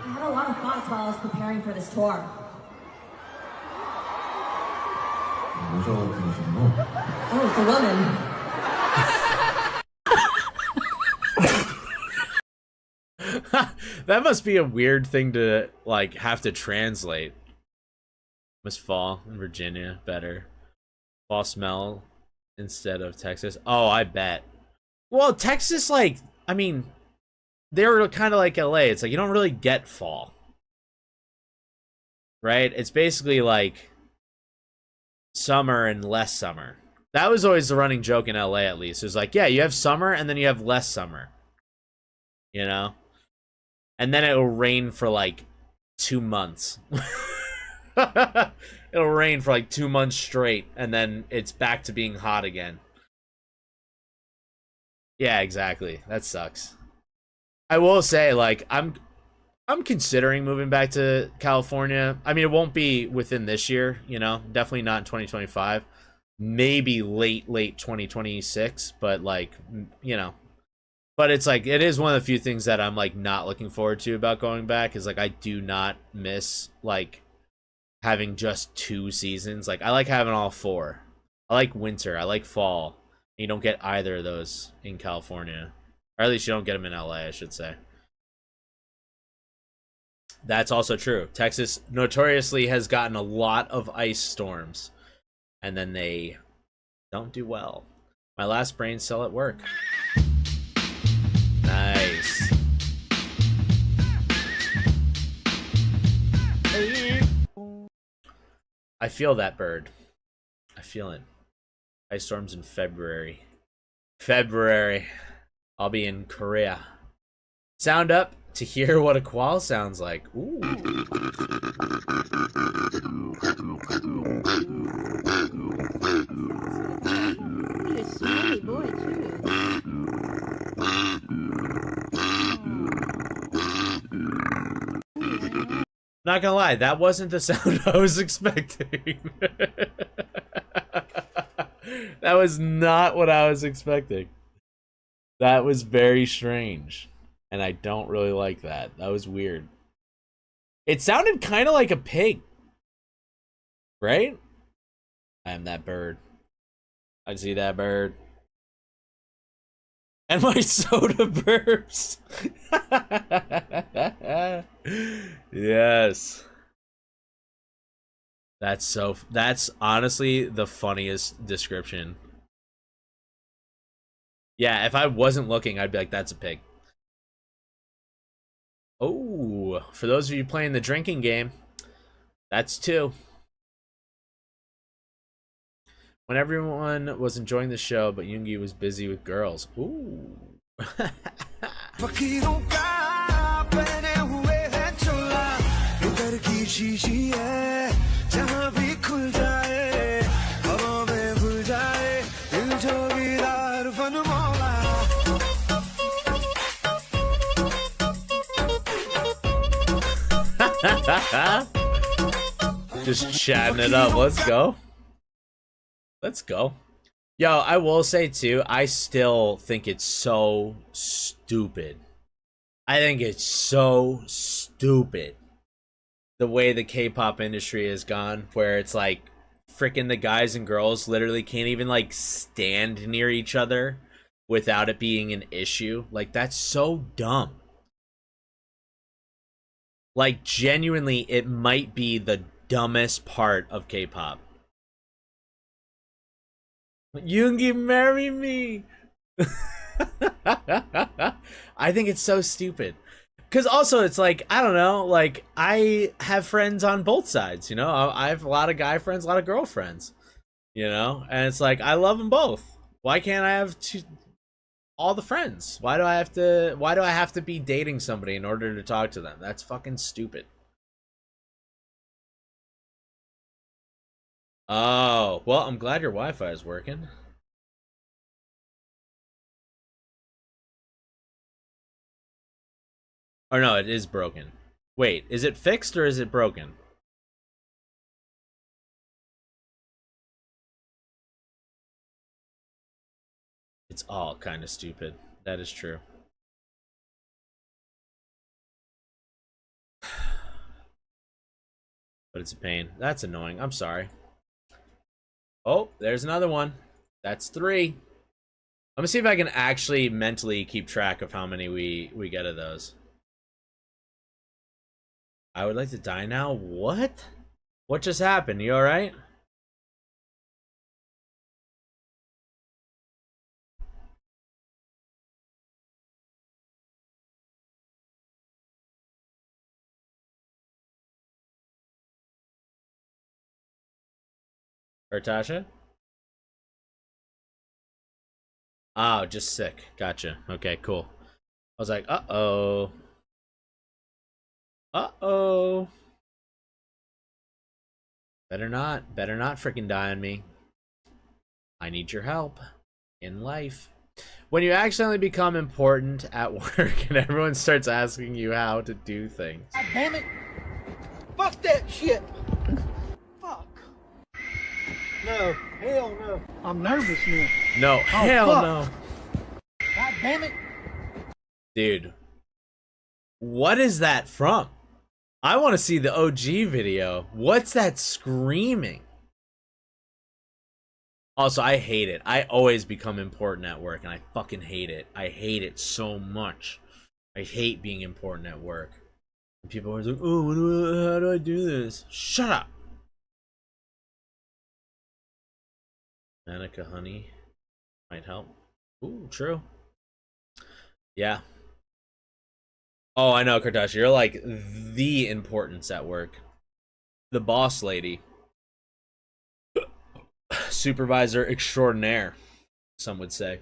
had a lot of thoughts while I was preparing for this tour. Oh, it's a woman. That must be a weird thing to like have to translate. Must fall in Virginia better. Fall smell instead of Texas. Oh, I bet. Well, Texas, like, I mean, they're kind of like LA. It's like you don't really get fall. Right? It's basically like summer and less summer. That was always the running joke in LA, at least. It was like, yeah, you have summer and then you have less summer. You know? And then it'll rain for like 2 months. It'll rain for like 2 months straight, and then it's back to being hot again. Yeah, exactly. That sucks. I will say, like, I'm considering moving back to California. I mean, it won't be within this year, you know, definitely not in 2025. Maybe late 2026, but like, you know. But it's like, it is one of the few things that I'm like not looking forward to about going back, is like I do not miss like having just 2 seasons. Like I like having all 4. I like winter, I like fall. You don't get either of those in California. Or at least you don't get them in LA, I should say. That's also true. Texas notoriously has gotten a lot of ice storms, and then they don't do well. My last brain cell at work. Nice. I feel that bird. I feel it. Ice storms in February. I'll be in Korea. Sound up to hear what a qual sounds like. Ooh. You're a smarty boy, too. Not gonna lie, that wasn't the sound I was expecting. That was not what I was expecting. That was very strange. And I don't really like that. That was weird. It sounded kind of like a pig. Right? I am that bird. I see that bird. And my soda burps. Yes. That's honestly the funniest description. Yeah, if I wasn't looking, I'd be like, that's a pig. Oh, for those of you playing the drinking game, that's 2. When everyone was enjoying the show, but Yoongi was busy with girls. Ooh. Just chatting it up. Let's go. Let's go. Yo, I will say too, I still think it's so stupid. I think it's so stupid the way the K-pop industry has gone, where it's like freaking the guys and girls literally can't even like stand near each other without it being an issue. Like, that's so dumb. Like, genuinely, it might be the dumbest part of K-pop. Yoongi, marry me. I think it's so stupid. Because also, it's like, I don't know, like, I have friends on both sides, you know? I have a lot of guy friends, a lot of girlfriends, you know? And it's like, I love them both. Why can't I have all the friends? Why do I have to be dating somebody in order to talk to them? That's fucking stupid. Oh, well, I'm glad your Wi-Fi is working. Or no, it is broken. Wait, is it fixed or is it broken? It's all kind of stupid. That is true. But it's a pain. That's annoying. I'm sorry. Oh, there's another one. That's 3. Let me see if I can actually mentally keep track of how many we get of those. I would like to die now? What? What just happened? You alright? Or Tasha? Oh, just sick. Gotcha. Okay, cool. I was like, uh-oh. Uh-oh. Better not freaking die on me. I need your help in life. When you accidentally become important at work and everyone starts asking you how to do things. God damn it! Fuck that shit! Fuck. No, hell no. I'm nervous now. No, hell fuck. no. God damn it! Dude. What is that from? I want to see the OG video. What's that screaming? Also, I hate it. I always become important at work, and I fucking hate it. I hate it so much. I hate being important at work. And people are always like, oh, how do I do this? Shut up! Manica honey might help. Ooh, true. Yeah. Oh, I know, Kardashian. You're like the importance at work. The boss lady. Supervisor extraordinaire, some would say.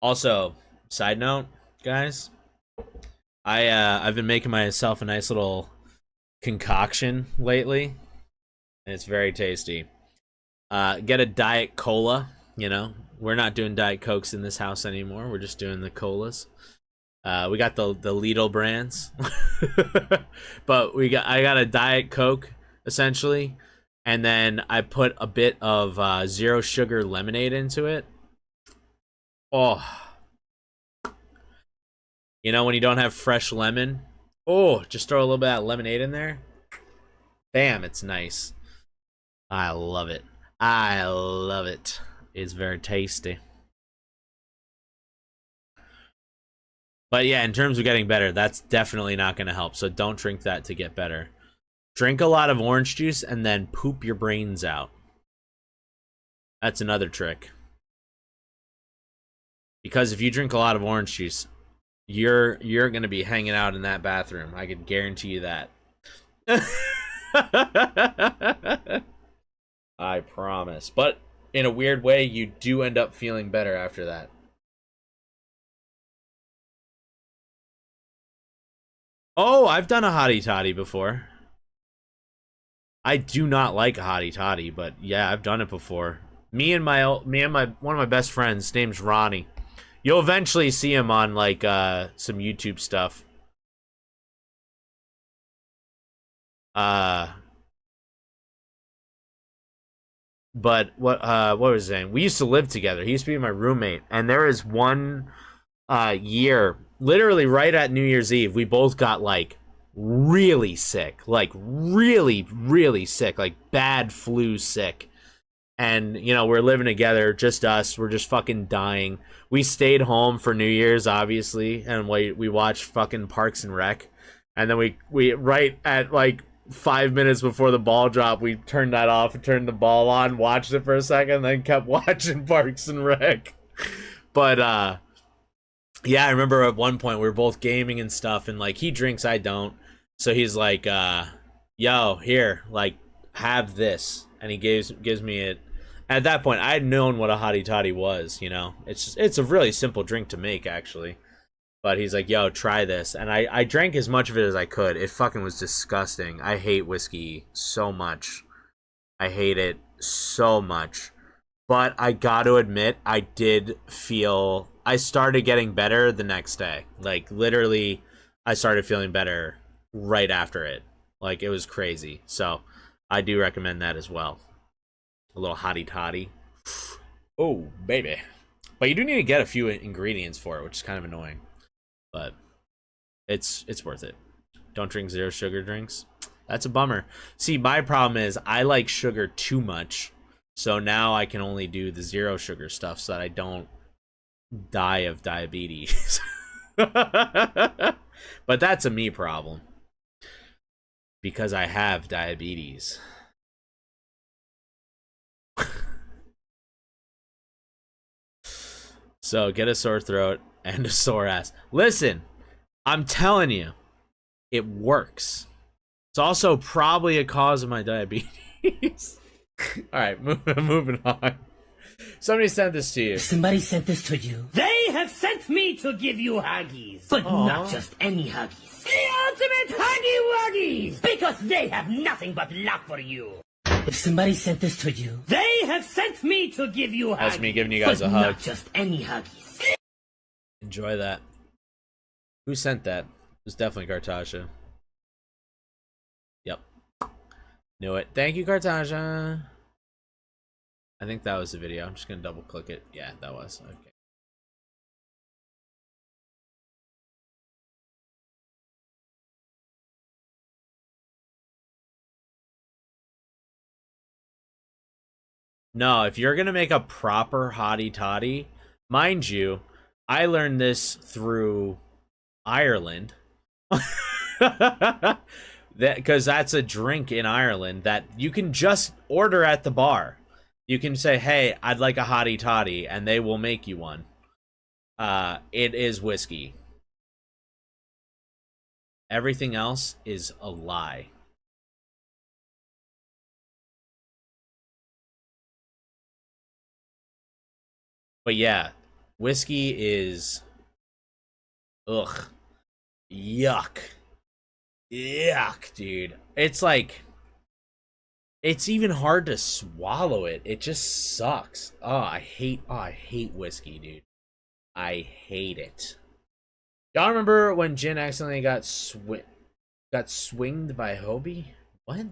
Also, side note, guys, I've been making myself a nice little concoction lately, and it's very tasty. Get a Diet Cola. You know, we're not doing Diet Cokes in this house anymore. We're just doing the colas. We got the Lidl brands, but I got a Diet Coke essentially, and then I put a bit of zero sugar lemonade into it. Oh, you know when you don't have fresh lemon, oh, just throw a little bit of lemonade in there. Bam, it's nice. I love it. I love it. It's very tasty. But yeah, in terms of getting better, that's definitely not going to help. So don't drink that to get better. Drink a lot of orange juice and then poop your brains out. That's another trick. Because if you drink a lot of orange juice, you're going to be hanging out in that bathroom. I can guarantee you that. I promise. But in a weird way, you do end up feeling better after that. Oh, I've done a hottie toddy before. I do not like a hottie toddy, but yeah, I've done it before. Me and my one of my best friends, name's Ronnie. You'll eventually see him on like some YouTube stuff. But what was I saying? We used to live together. He used to be my roommate, and there is one year, literally right at New Year's Eve, we both got like really sick, like really sick, like bad flu sick. And you know, we're living together, just us, we're just fucking dying. We stayed home for New Year's, obviously, and we watched fucking Parks and Rec. And then we right at like 5 minutes before the ball drop, we turned that off and turned the ball on, watched it for a second, then kept watching Parks and Rec. But yeah, I remember at one point we were both gaming and stuff, and like he drinks, I don't. So he's like, yo, here, like, have this. And he gives me it. At that point, I had known what a hottie toddy was, you know. It's a really simple drink to make, actually. But he's like, yo, try this. And I drank as much of it as I could. It fucking was disgusting. I hate whiskey so much. I hate it so much. But I got to admit, I did feel... I started getting better the next day. Like, literally, I started feeling better right after it. Like, it was crazy. So, I do recommend that as well. A little hottie toddy. Oh, baby. But you do need to get a few ingredients for it, which is kind of annoying. But it's worth it. Don't drink zero sugar drinks. That's a bummer. See, my problem is I like sugar too much. So now I can only do the zero sugar stuff so that I don't die of diabetes. But that's a me problem. Because I have diabetes. So get a sore throat and a sore ass. Listen, I'm telling you, it works. It's also probably a cause of my diabetes. All right, moving on. Somebody sent this to you. Somebody sent this to you. They have sent me to give you Huggies. But not just any Huggies. The ultimate Huggy Wuggies! Because they have nothing but love for you. If somebody sent this to you, they have sent me to give you Huggies. That's me giving you guys but a hug. Not just any Huggies. Enjoy that. Who sent that? It was definitely Cartasha. Yep. Knew it. Thank you, Cartasha. I think that was the video. I'm just gonna double click it. Yeah, that was. Okay. No, if you're gonna make a proper hottie toddy, mind you, I learned this through Ireland. Because that's a drink in Ireland that you can just order at the bar. You can say, hey, I'd like a hottie toddy, and they will make you one. It is whiskey. Everything else is a lie. But yeah, whiskey is... Ugh. Yuck. Yuck, dude. It's like... It's even hard to swallow it. It just sucks. I hate whiskey, dude. I hate it. Y'all remember when Jin accidentally got swinged by Hobie? What?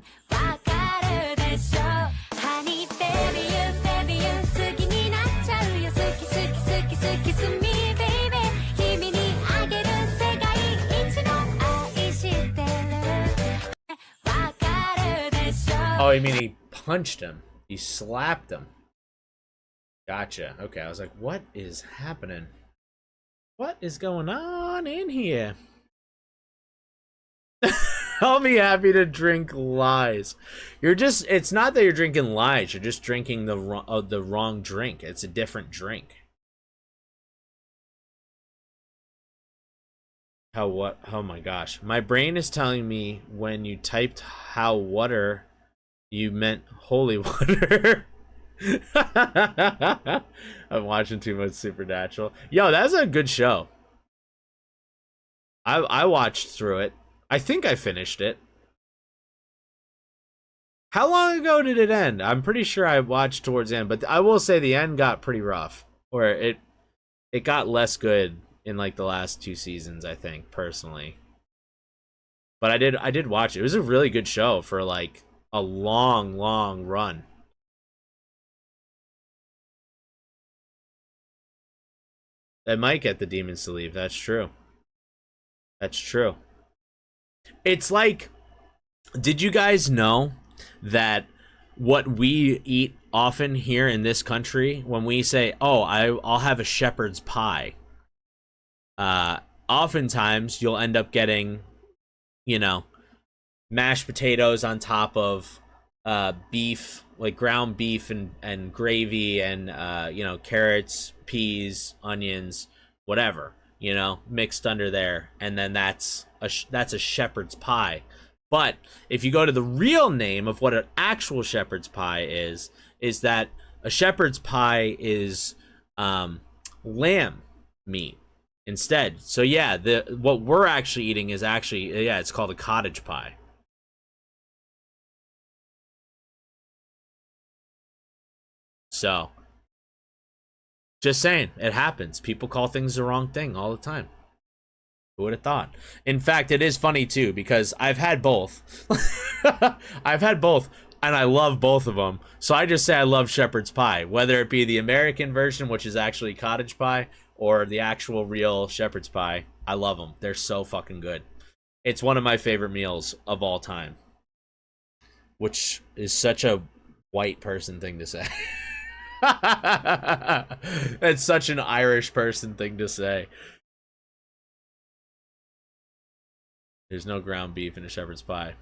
Oh, you mean he punched him? He slapped him. Gotcha. Okay, I was like, what is happening? What is going on in here? I'll be happy to drink lies. It's not that you're drinking lies. You're just drinking the wrong drink. It's a different drink. What? Oh my gosh. My brain is telling me when you typed how water, you meant holy water. I'm watching too much Supernatural. Yo, that's a good show. I watched through it. I think I finished it. How long ago did it end? I'm pretty sure I watched towards the end, but I will say the end got pretty rough. Or it got less good in like the last 2 seasons, I think, personally. But I did watch it. It was a really good show for like a long run. That might get the demons to leave. That's true. That's true. It's like, did you guys know that what we eat often here in this country, when we say, oh, I'll have a shepherd's pie, oftentimes you'll end up getting, you know, mashed potatoes on top of beef, like ground beef and gravy and you know, carrots, peas, onions, whatever, you know, mixed under there, and then that's a shepherd's pie. But if you go to the real name of what an actual shepherd's pie is that a shepherd's pie is lamb meat. instead. So yeah, what we're actually eating is actually, yeah, it's called a cottage pie. So, just saying, it happens. People call things the wrong thing all the time. Who would have thought? In fact, it is funny too, because I've had both. I've had both, and I love both of them. So I just say I love shepherd's pie, whether it be the American version, which is actually cottage pie, or the actual real shepherd's pie. I love them. They're so fucking good. It's one of my favorite meals of all time, which is such a white person thing to say. It's such an Irish person thing to say. There's no ground beef in a shepherd's pie.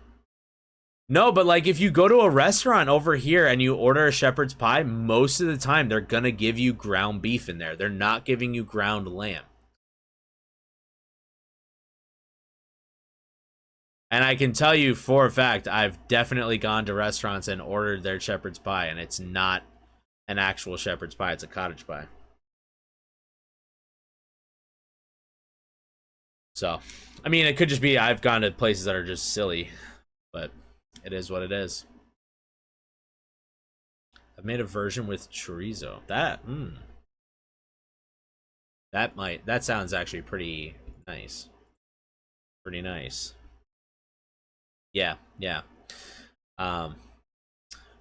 No, but like if you go to a restaurant over here and you order a shepherd's pie, most of the time they're gonna give you ground beef in there. They're not giving you ground lamb. And I can tell you for a fact, I've definitely gone to restaurants and ordered their shepherd's pie, and it's not an actual shepherd's pie, it's a cottage pie. So, I mean, it could just be I've gone to places that are just silly, but it is what it is. I've made a version with chorizo. That sounds actually pretty nice. Pretty nice. Yeah.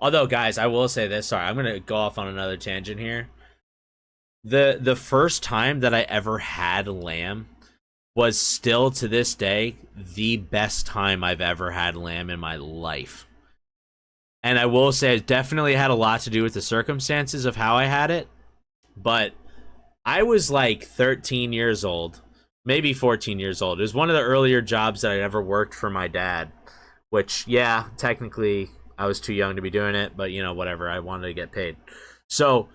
Although, guys, I will say this. Sorry, I'm gonna go off on another tangent here. The first time that I ever had lamb was still to this day the best time I've ever had lamb in my life. And I will say it definitely had a lot to do with the circumstances of how I had it. But I was like 13 years old, maybe 14 years old. It was one of the earlier jobs that I ever worked for my dad, which, yeah, technically I was too young to be doing it, but, you know, whatever. I wanted to get paid. So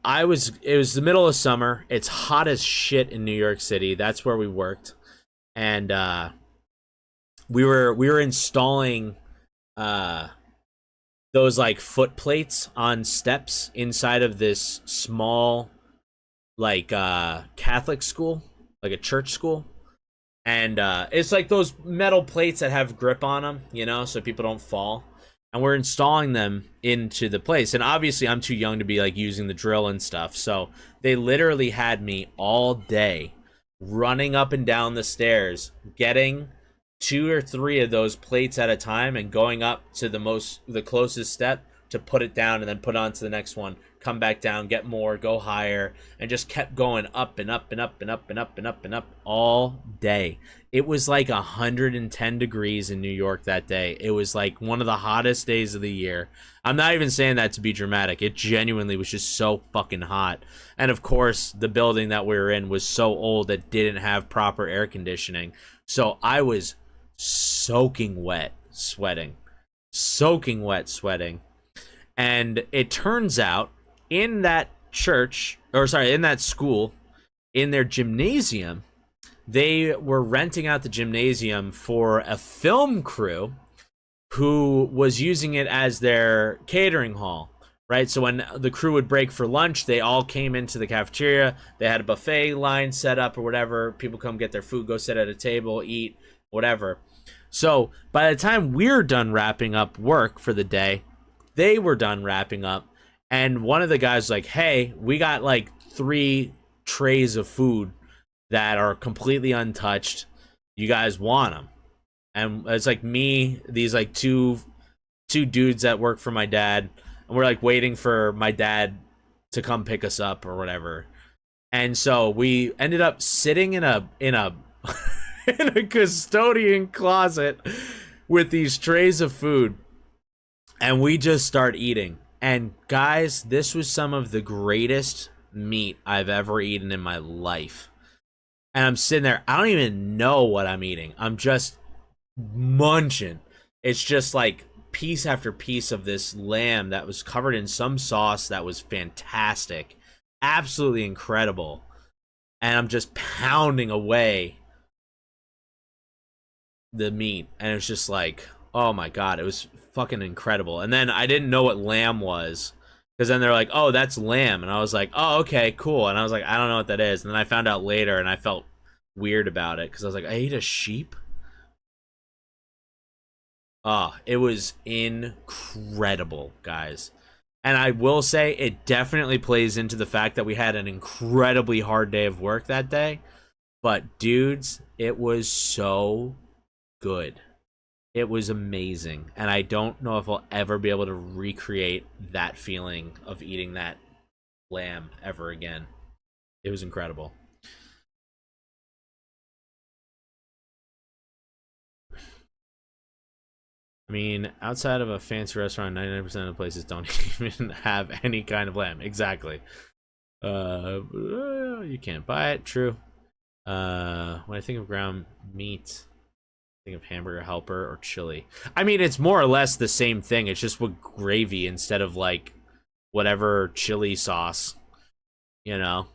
it was the middle of summer. It's hot as shit in New York City. That's where we worked. And we were installing those like foot plates on steps inside of this small like Catholic school, like a church school. And it's like those metal plates that have grip on them, you know, so people don't fall. And we're installing them into the place. And obviously I'm too young to be like using the drill and stuff. So they literally had me all day running up and down the stairs, getting 2 or 3 of those plates at a time and going up to the closest step to put it down and then put on to the next one, come back down, get more, go higher, and just kept going up and up and up and up and up and up and up all day. It was like 110 degrees in New York that day. It was like one of the hottest days of the year. I'm not even saying that to be dramatic. It genuinely was just so fucking hot. And of course, the building that we were in was so old that didn't have proper air conditioning. So I was soaking wet, sweating. Soaking wet, sweating. And it turns out in that in that school, in their gymnasium, they were renting out the gymnasium for a film crew who was using it as their catering hall, right? So when the crew would break for lunch, they all came into the cafeteria. They had a buffet line set up or whatever. People come get their food, go sit at a table, eat, whatever. So by the time we're done wrapping up work for the day, they were done wrapping up. And one of the guys was like, hey, we got like 3 trays of food that are completely untouched. You guys want them? And it's like me, these like two dudes that work for my dad, and we're like waiting for my dad to come pick us up or whatever. And so we ended up sitting in a in a custodian closet with these trays of food, and we just start eating. And guys, this was some of the greatest meat I've ever eaten in my life. And I'm sitting there, I don't even know what I'm eating. I'm just munching. It's just like piece after piece of this lamb that was covered in some sauce that was fantastic. Absolutely incredible. And I'm just pounding away the meat. And it's just like, oh my God, it was fucking incredible. And then I didn't know what lamb was. Because then they're like, oh, that's lamb. And I was like, oh, okay, cool. And I was like, I don't know what that is. And then I found out later, and I felt weird about it because I was like, I ate a sheep. Oh, it was incredible, guys. And I will say it definitely plays into the fact that we had an incredibly hard day of work that day. But dudes, it was so good. It was amazing. And I don't know if I'll ever be able to recreate that feeling of eating that lamb ever again. It was incredible. I mean, outside of a fancy restaurant, 99% of the places don't even have any kind of lamb. Exactly. You can't buy it. True. When I think of ground meat, I think of hamburger helper or chili. I mean, it's more or less the same thing. It's just with gravy instead of like whatever chili sauce. You know,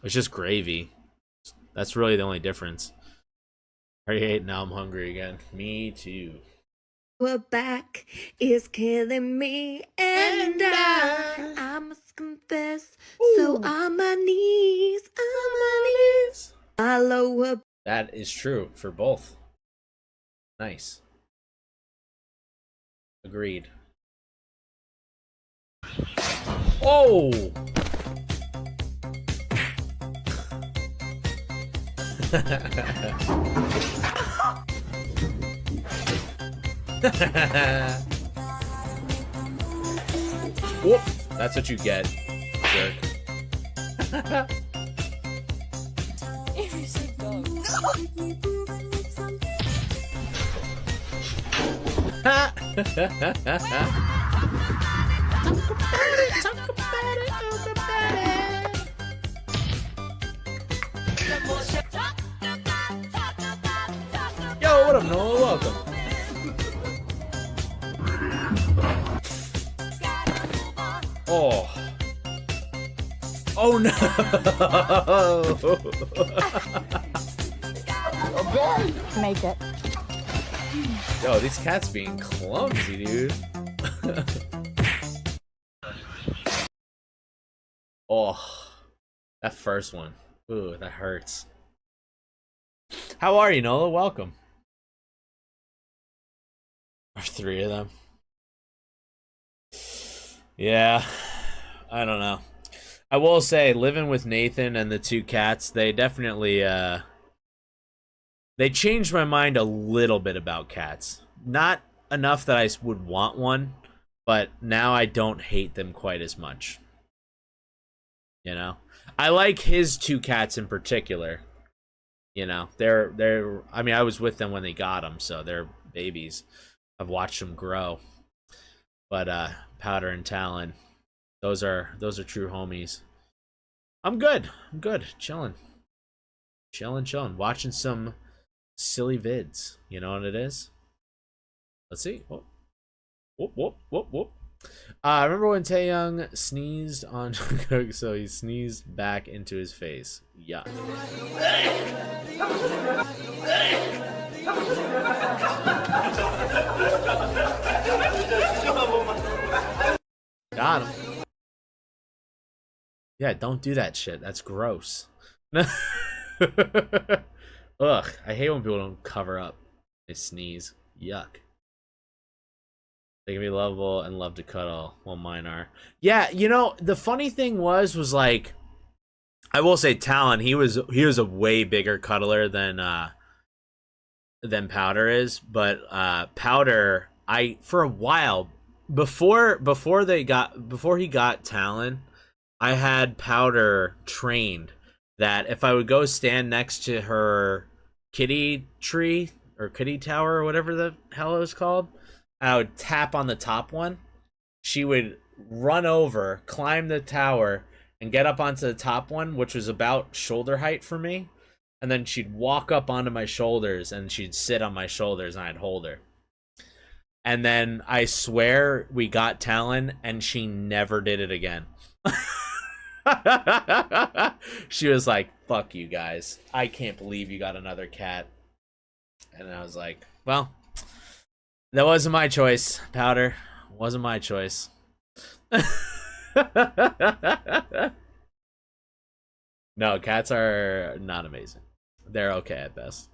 it's just gravy. That's really the only difference. Already ate, now I'm hungry again. Me too. Your back is killing me, and I must confess. So on my knees, my lower. That is true for both. Nice. Agreed. Oh! Whoop! That's what you get, jerk. Yo, what up, Noah? Welcome. Oh. Oh no! Make it. Yo, these cats being clumsy, dude. Oh, that first one. Ooh, that hurts. How are you, Nola? Welcome. Are 3 of them? Yeah, I don't know. I will say, living with Nathan and the 2 cats, they definitely, they changed my mind a little bit about cats. Not enough that I would want one, but now I don't hate them quite as much. You know? I like his 2 cats in particular. You know, they're I mean, I was with them when they got them, so they're babies. I've watched them grow. But Powder and Talon, those are true homies. I'm good. Chilling, watching some silly vids. You know what it is? Let's see. Oh. Whoop. Remember when Taeyong sneezed on Jungkook, so he sneezed back into his face. Yuck. Got him. Yeah, don't do that shit. That's gross. Ugh, I hate when people don't cover up. They sneeze. Yuck. They can be lovable and love to cuddle. Well, mine are. Yeah, you know, the funny thing was like, I will say Talon, he was a way bigger cuddler than Powder is, but Powder, for a while before he got Talon, I had Powder trained that if I would go stand next to her kitty tree or kitty tower or whatever the hell it was called, I would tap on the top one. She would run over, climb the tower, and get up onto the top one, which was about shoulder height for me. And then she'd walk up onto my shoulders, and she'd sit on my shoulders, and I'd hold her. And then I swear we got Talon, and she never did it again. She was like, fuck you guys. I can't believe you got another cat. And I was like, well, that wasn't my choice, Powder. Wasn't my choice. No, cats are not amazing. They're okay at best.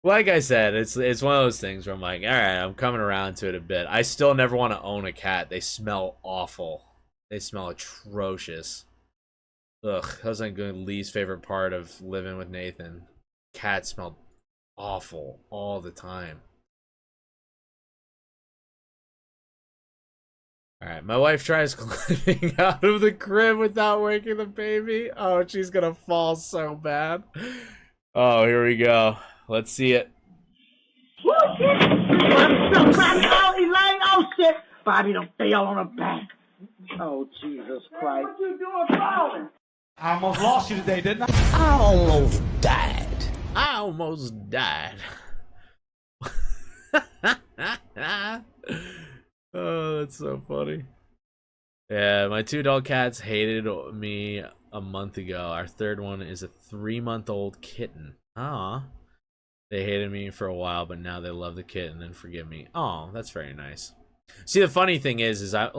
Like I said, it's one of those things where I'm like, all right, I'm coming around to it a bit. I still never want to own a cat. They smell awful. They smell atrocious. Ugh, that was like the least favorite part of living with Nathan. Cats smelled awful all the time. Alright, my wife tries climbing out of the crib without waking the baby. Oh, she's gonna fall so bad. Oh, here we go. Let's see it. Oh, shit. Oh, Elaine. Oh, shit. Bobby done fell on her back. Oh, Jesus Christ. What you doing falling? I almost lost you today, didn't I? I almost died. I almost died. Oh, that's so funny. Yeah, my 2 adult cats hated me a month ago. Our third one is a 3-month-old kitten. Aw. They hated me for a while, but now they love the kitten and forgive me. Oh, that's very nice. See, the funny thing is I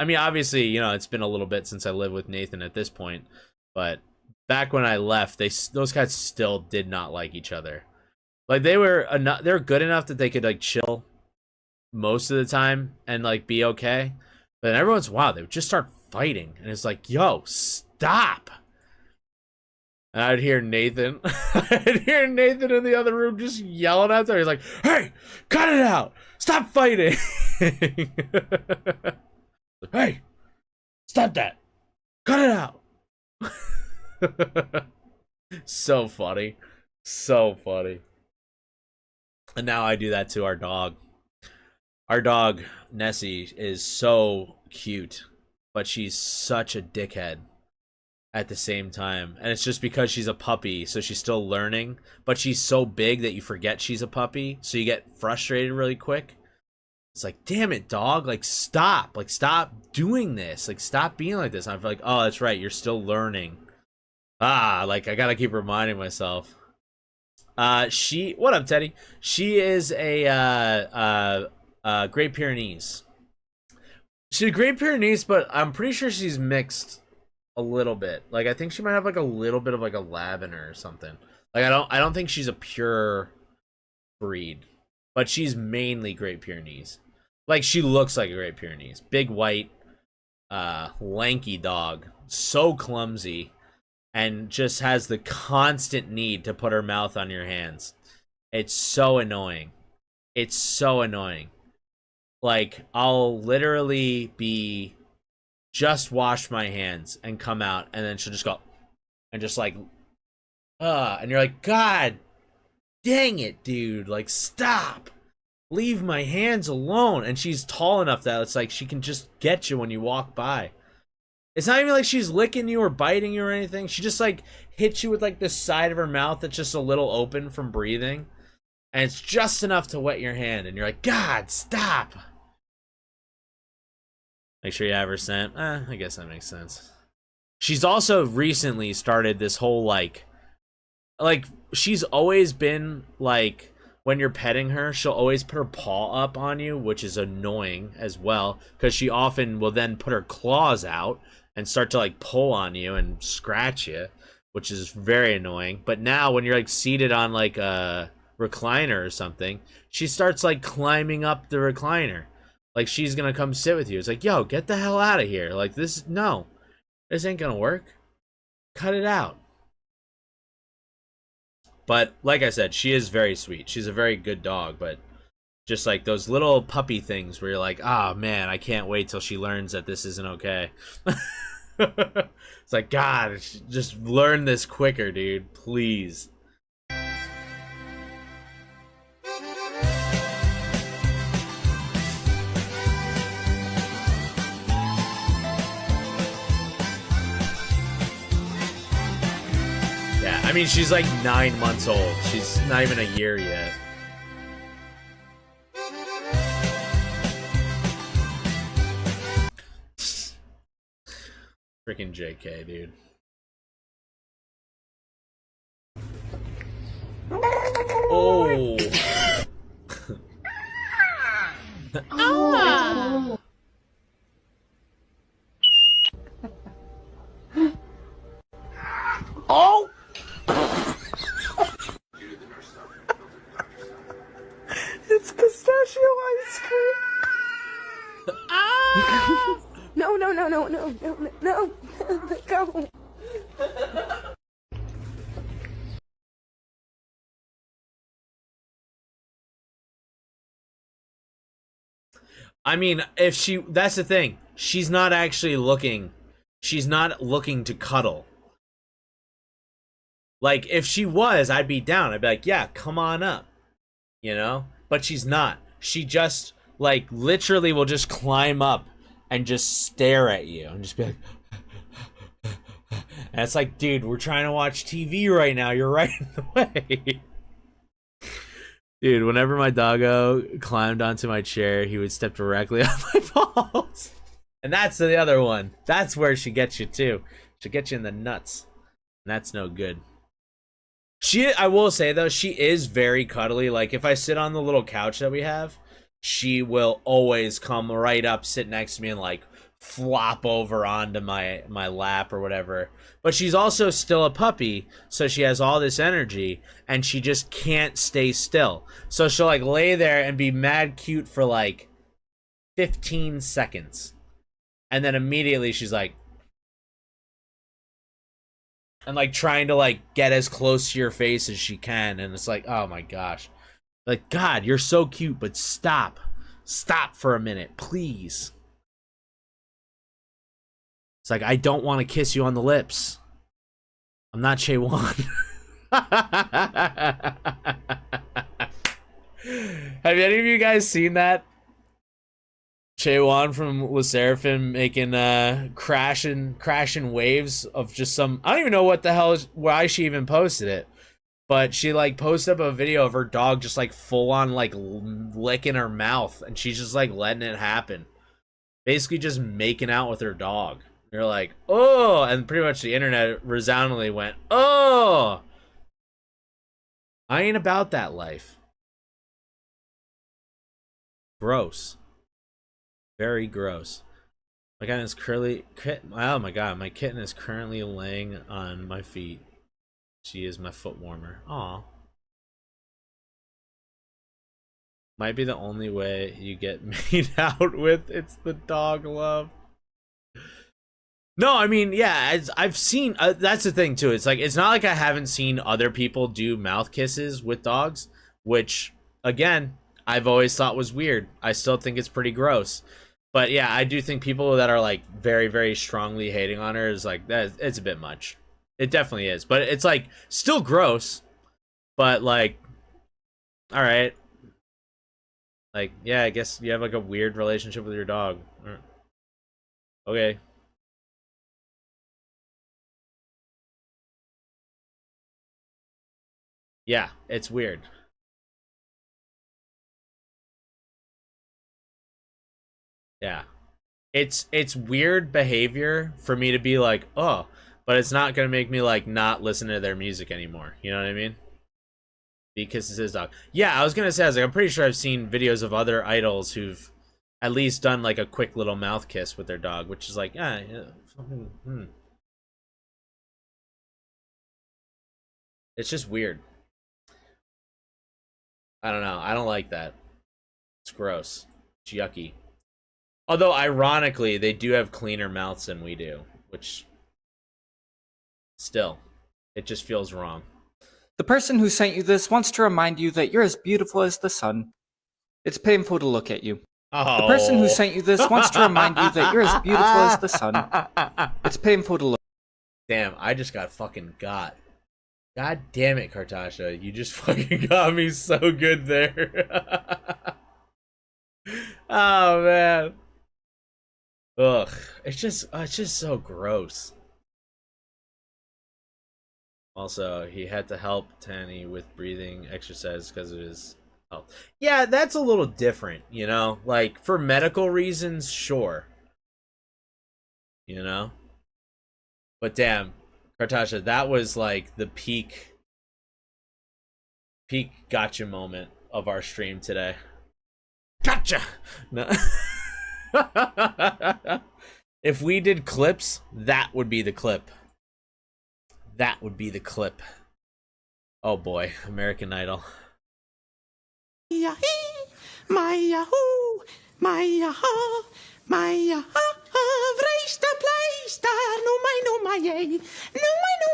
mean, obviously, you know, it's been a little bit since I lived with Nathan at this point, but back when I left, those cats still did not like each other. Like, they were good enough that they could, like, chill most of the time and, like, be okay. But then every once in a while, they would just start fighting, and it's like, yo, stop. And I'd hear Nathan. I'd hear Nathan in the other room just yelling at her. He's like, hey, cut it out. Stop fighting. Hey, stop that. Cut it out. So funny. So funny. And now I do that to our dog. Our dog, Nessie, is so cute, but she's such a dickhead at the same time. And it's just because she's a puppy, so she's still learning, but she's so big that you forget she's a puppy, so you get frustrated really quick. It's like, damn it, dog, like, stop doing this, like, stop being like this. And I'm like, oh, that's right, you're still learning. Like, I gotta keep reminding myself. What up, Teddy? She is a Great Pyrenees. She's a Great Pyrenees, but I'm pretty sure she's mixed a little bit. Like, I think she might have like a little bit of like a lab in her or something. Like, I don't think she's a pure breed, but she's mainly Great Pyrenees. Like, she looks like a Great Pyrenees. Big white, lanky dog, so clumsy, and just has the constant need to put her mouth on your hands. It's so annoying. It's so annoying. Like, I'll literally be just wash my hands and come out, and then she'll just go and just like, and you're like, God dang it, dude, like, stop, leave my hands alone. And she's tall enough that it's like she can just get you when you walk by. It's not even like she's licking you or biting you or anything. She just like hits you with like the side of her mouth that's just a little open from breathing, and it's just enough to wet your hand, and you're like, God, stop. Make sure you have her scent. I guess that makes sense. She's also recently started this whole like she's always been like, when you're petting her, she'll always put her paw up on you, which is annoying as well, because she often will then put her claws out and start to like pull on you and scratch you, which is very annoying. But now when you're like seated on like a recliner or something, she starts like climbing up the recliner. Like, she's gonna come sit with you. It's like, yo, get the hell out of here. Like, this ain't gonna work. Cut it out. But, like I said, she is very sweet. She's a very good dog, but just like those little puppy things where you're like, oh man, I can't wait till she learns that this isn't okay. It's like, God, just learn this quicker, dude. Please. I mean, she's like 9 months old. She's not even a year yet. Freaking JK, dude. Oh. no, no, no, no, no, go. I mean, if she, that's the thing. She's not actually looking. She's not looking to cuddle. Like, if she was, I'd be down. I'd be like, yeah, come on up. You know? But she's not. She just, like, literally will just climb up and just stare at you and just be like, and it's like, dude, we're trying to watch TV right now. You're right in the way. Dude, whenever my doggo climbed onto my chair, he would step directly on my balls. And that's the other one. That's where she gets you, too. She'll get you in the nuts. And that's no good. I will say, though, she is very cuddly. Like, if I sit on the little couch that we have, she will always come right up, sit next to me, and, like, flop over onto my lap or whatever. But she's also still a puppy, so she has all this energy, and she just can't stay still. So she'll, like, lay there and be mad cute for, like, 15 seconds. And then immediately she's like, and, like, trying to, like, get as close to your face as she can. And it's like, oh my gosh. Like, God, you're so cute, but stop. Stop for a minute, please. It's like, I don't want to kiss you on the lips. I'm not Cheywan. Have any of you guys seen that? Cheywan from Le Seraphim making crashing waves of just some, I don't even know what the hell why she even posted it. But she, like, posted up a video of her dog just, like, full on, like, licking her mouth, and she's just, like, letting it happen. Basically just making out with her dog. You're like, oh, and pretty much the internet resoundingly went, oh, I ain't about that life. Gross. Very gross. My kitten is currently, oh my god, my kitten is currently laying on my feet. She is my foot warmer. Aw. Might be the only way you get made out with. It's the dog love. No, I mean, yeah, I've seen, that's the thing too. It's like, it's not like I haven't seen other people do mouth kisses with dogs, which, again, I've always thought was weird. I still think it's pretty gross. But yeah, I do think people that are, like, very, very strongly hating on her is like, that, it's a bit much. It definitely is. But it's, like, still gross. But, like, alright. Like, yeah, I guess you have, like, a weird relationship with your dog. Okay. Yeah, it's weird. Yeah. It's weird behavior for me to be like, oh, but it's not gonna make me, like, not listen to their music anymore. You know what I mean? Because it's his dog. Yeah, I was gonna say, I was like, I'm pretty sure I've seen videos of other idols who've at least done, like, a quick little mouth kiss with their dog, which is like, yeah. It's just weird. I don't know. I don't like that. It's gross. It's yucky. Although, ironically, they do have cleaner mouths than we do, which, still, it just feels wrong. The person who sent you this wants to remind you that you're as beautiful as the sun. It's painful to look at you. Oh. The person who sent you this wants to remind you that you're as beautiful as the sun. It's painful to look. Damn, I just got fucking got. God damn it, Kartasha. You just fucking got me so good there. Oh, man. Ugh. It's just so gross. Also, he had to help Tanny with breathing exercise because of his health. Yeah, that's a little different, you know? Like, for medical reasons, sure. You know? But damn, Kartasha, that was like the peak gotcha moment of our stream today. Gotcha! No. If we did clips, that would be the clip. That would be the clip. Oh boy, American Idol. Yahee! My Yahoo! My Yahoo! Maja, vrijsta pleista, no my yay, no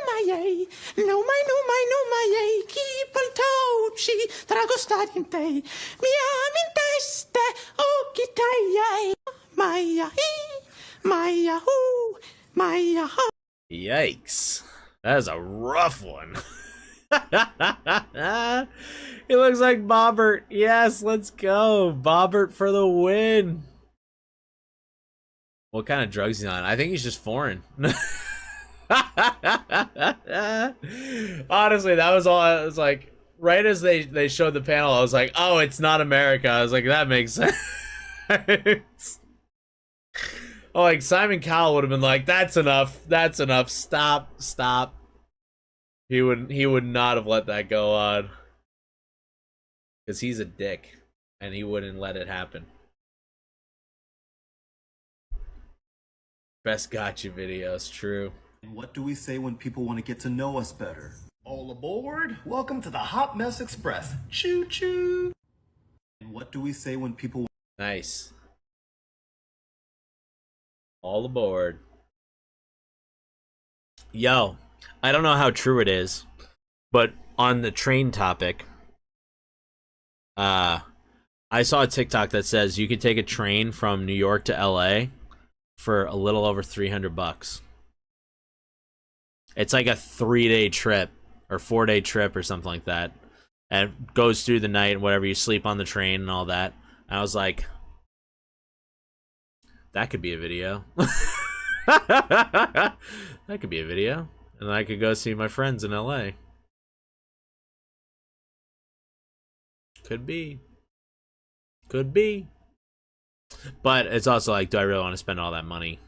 my yay, no my yay, keep on touchy, trago stariente, min teste, okitayay, Maja, Maja, Maja. Yikes. That is a rough one. He looks like Bobbert. Yes, let's go. Bobbert for the win. What kind of drugs is he on? I think he's just foreign. Honestly, that was all. I was like, right as they showed the panel, I was like, oh, it's not America. I was like, that makes sense. Oh, like Simon Cowell would have been like, that's enough. That's enough. Stop. He would not have let that go on. Because he's a dick. And he wouldn't let it happen. Best gotcha videos, true. And what do we say when people want to get to know us better? All aboard! Welcome to the Hot Mess Express. Choo choo! And what do we say when people... Nice. All aboard. Yo, I don't know how true it is, but on the train topic, I saw a TikTok that says you could take a train from New York to LA for a little over $300. It's like a 3-day trip or 4-day trip or something like that, and it goes through the night and whatever. You sleep on the train and all that. And I was like, that could be a video. That could be a video, and I could go see my friends in LA. Could be. But it's also like, do I really want to spend all that money?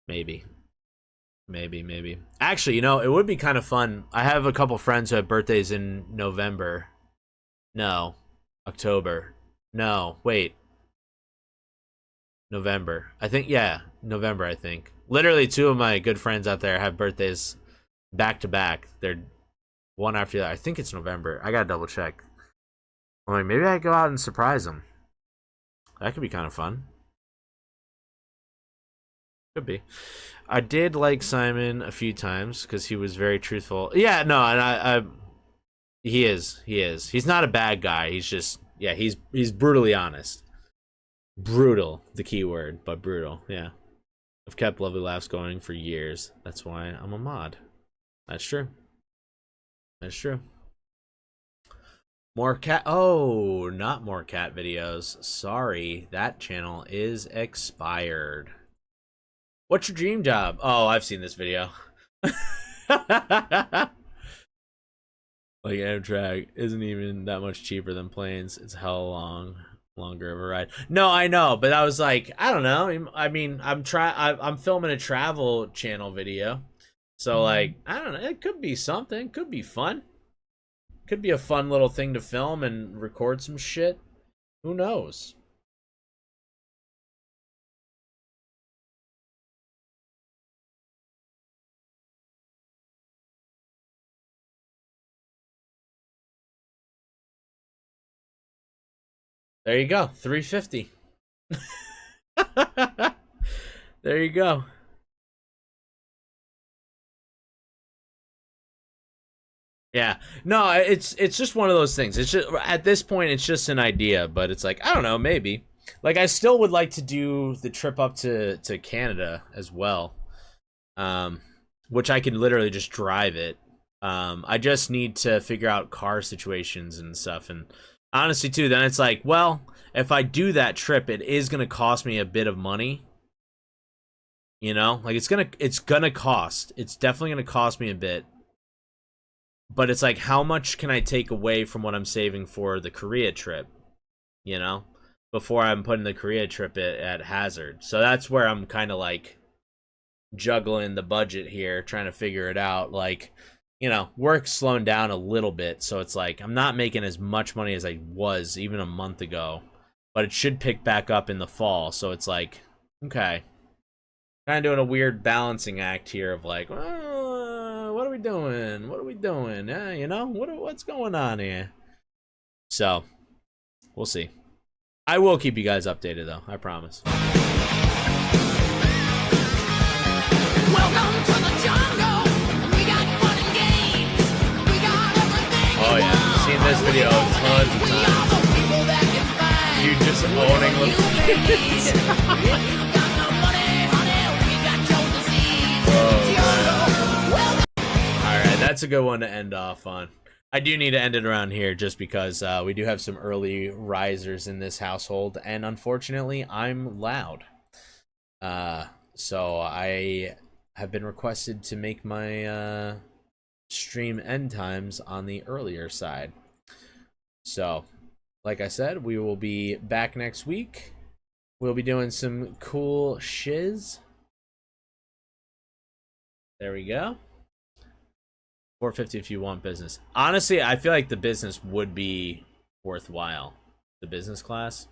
Maybe. Actually, you know, it would be kind of fun. I have a couple friends who have birthdays in November. No. October. No, wait. November. I think, yeah. November, I think. Literally, 2 of my good friends out there have birthdays back to back. They're one after the other. I think it's November. I gotta double check. I'm like, maybe I go out and surprise them. That could be kind of fun. Could be. I did like Simon a few times because he was very truthful. Yeah, no, and I he is. He's not a bad guy. He's just, yeah, he's brutally honest. Brutal, the key word, but brutal. Yeah, I've kept LovelyLaughs going for years. That's why I'm a mod. That's true. More cat. Oh, not more cat videos. Sorry, that channel is expired. What's your dream job? Oh, I've seen this video. Like, Amtrak isn't even that much cheaper than planes. It's hell longer of a ride. No, I know, but I was like, I don't know. I mean, I'm filming a travel channel video, so like, I don't know. It could be something. Could be fun. Could be a fun little thing to film and record some shit. Who knows? There you go, 350. There you go. Yeah, no, it's just one of those things. It's just, at this point, it's just an idea, but it's like, I don't know, maybe. Like, I still would like to do the trip up to Canada as well, which I can literally just drive it. I just need to figure out car situations and stuff, and honestly, too, then it's like, well, if I do that trip, it is gonna cost me a bit of money. You know, like, it's gonna cost. It's definitely gonna cost me a bit. But it's like, how much can I take away from what I'm saving for the Korea trip? You know, before I'm putting the Korea trip at hazard. So that's where I'm kind of like juggling the budget here, trying to figure it out. Like, you know, work's slowing down a little bit, so it's like I'm not making as much money as I was even a month ago, but it should pick back up in the fall. So it's like, okay, kind of doing a weird balancing act here of like, what are we doing? What are we doing? You know, what's going on here? So we'll see. I will keep you guys updated though, I promise. Welcome to the jungle. We got fun and games. We got everything. Oh yeah, I've seen this video tons of times. You just owning little kids. Alright, that's a good one to end off on. I do need to end it around here just because we do have some early risers in this household, and unfortunately, I'm loud. So I have been requested to make my stream end times on the earlier side. So, like I said, we will be back next week. We'll be doing some cool shiz. There we go. 450 if you want business. Honestly, I feel like the business would be worthwhile. The business class.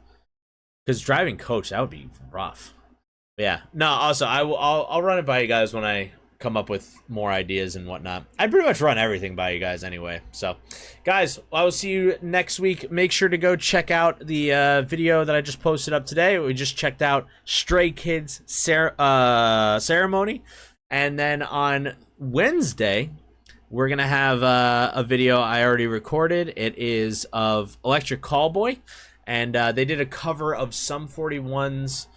Because driving coach, that would be rough. But yeah. No, also, I'll run it by you guys when I come up with more ideas and whatnot. I pretty much run everything by you guys anyway. So, guys, I will see you next week. Make sure to go check out the video that I just posted up today. We just checked out Stray Kids ceremony. And then on Wednesday, we're going to have a video I already recorded. It is of Electric Callboy. And they did a cover of Sum 41's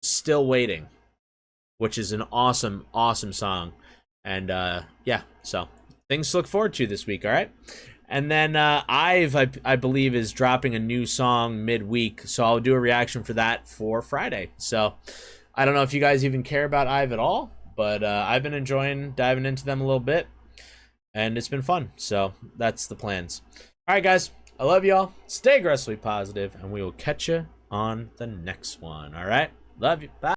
Still Waiting, which is an awesome, awesome song. And yeah, so things to look forward to this week, all right? And then I believe, is dropping a new song midweek, so I'll do a reaction for that for Friday. So I don't know if you guys even care about Ive at all, but I've been enjoying diving into them a little bit, and it's been fun. So that's the plans. All right, guys, I love y'all. Stay aggressively positive, and we will catch you on the next one, all right? Love you. Bye.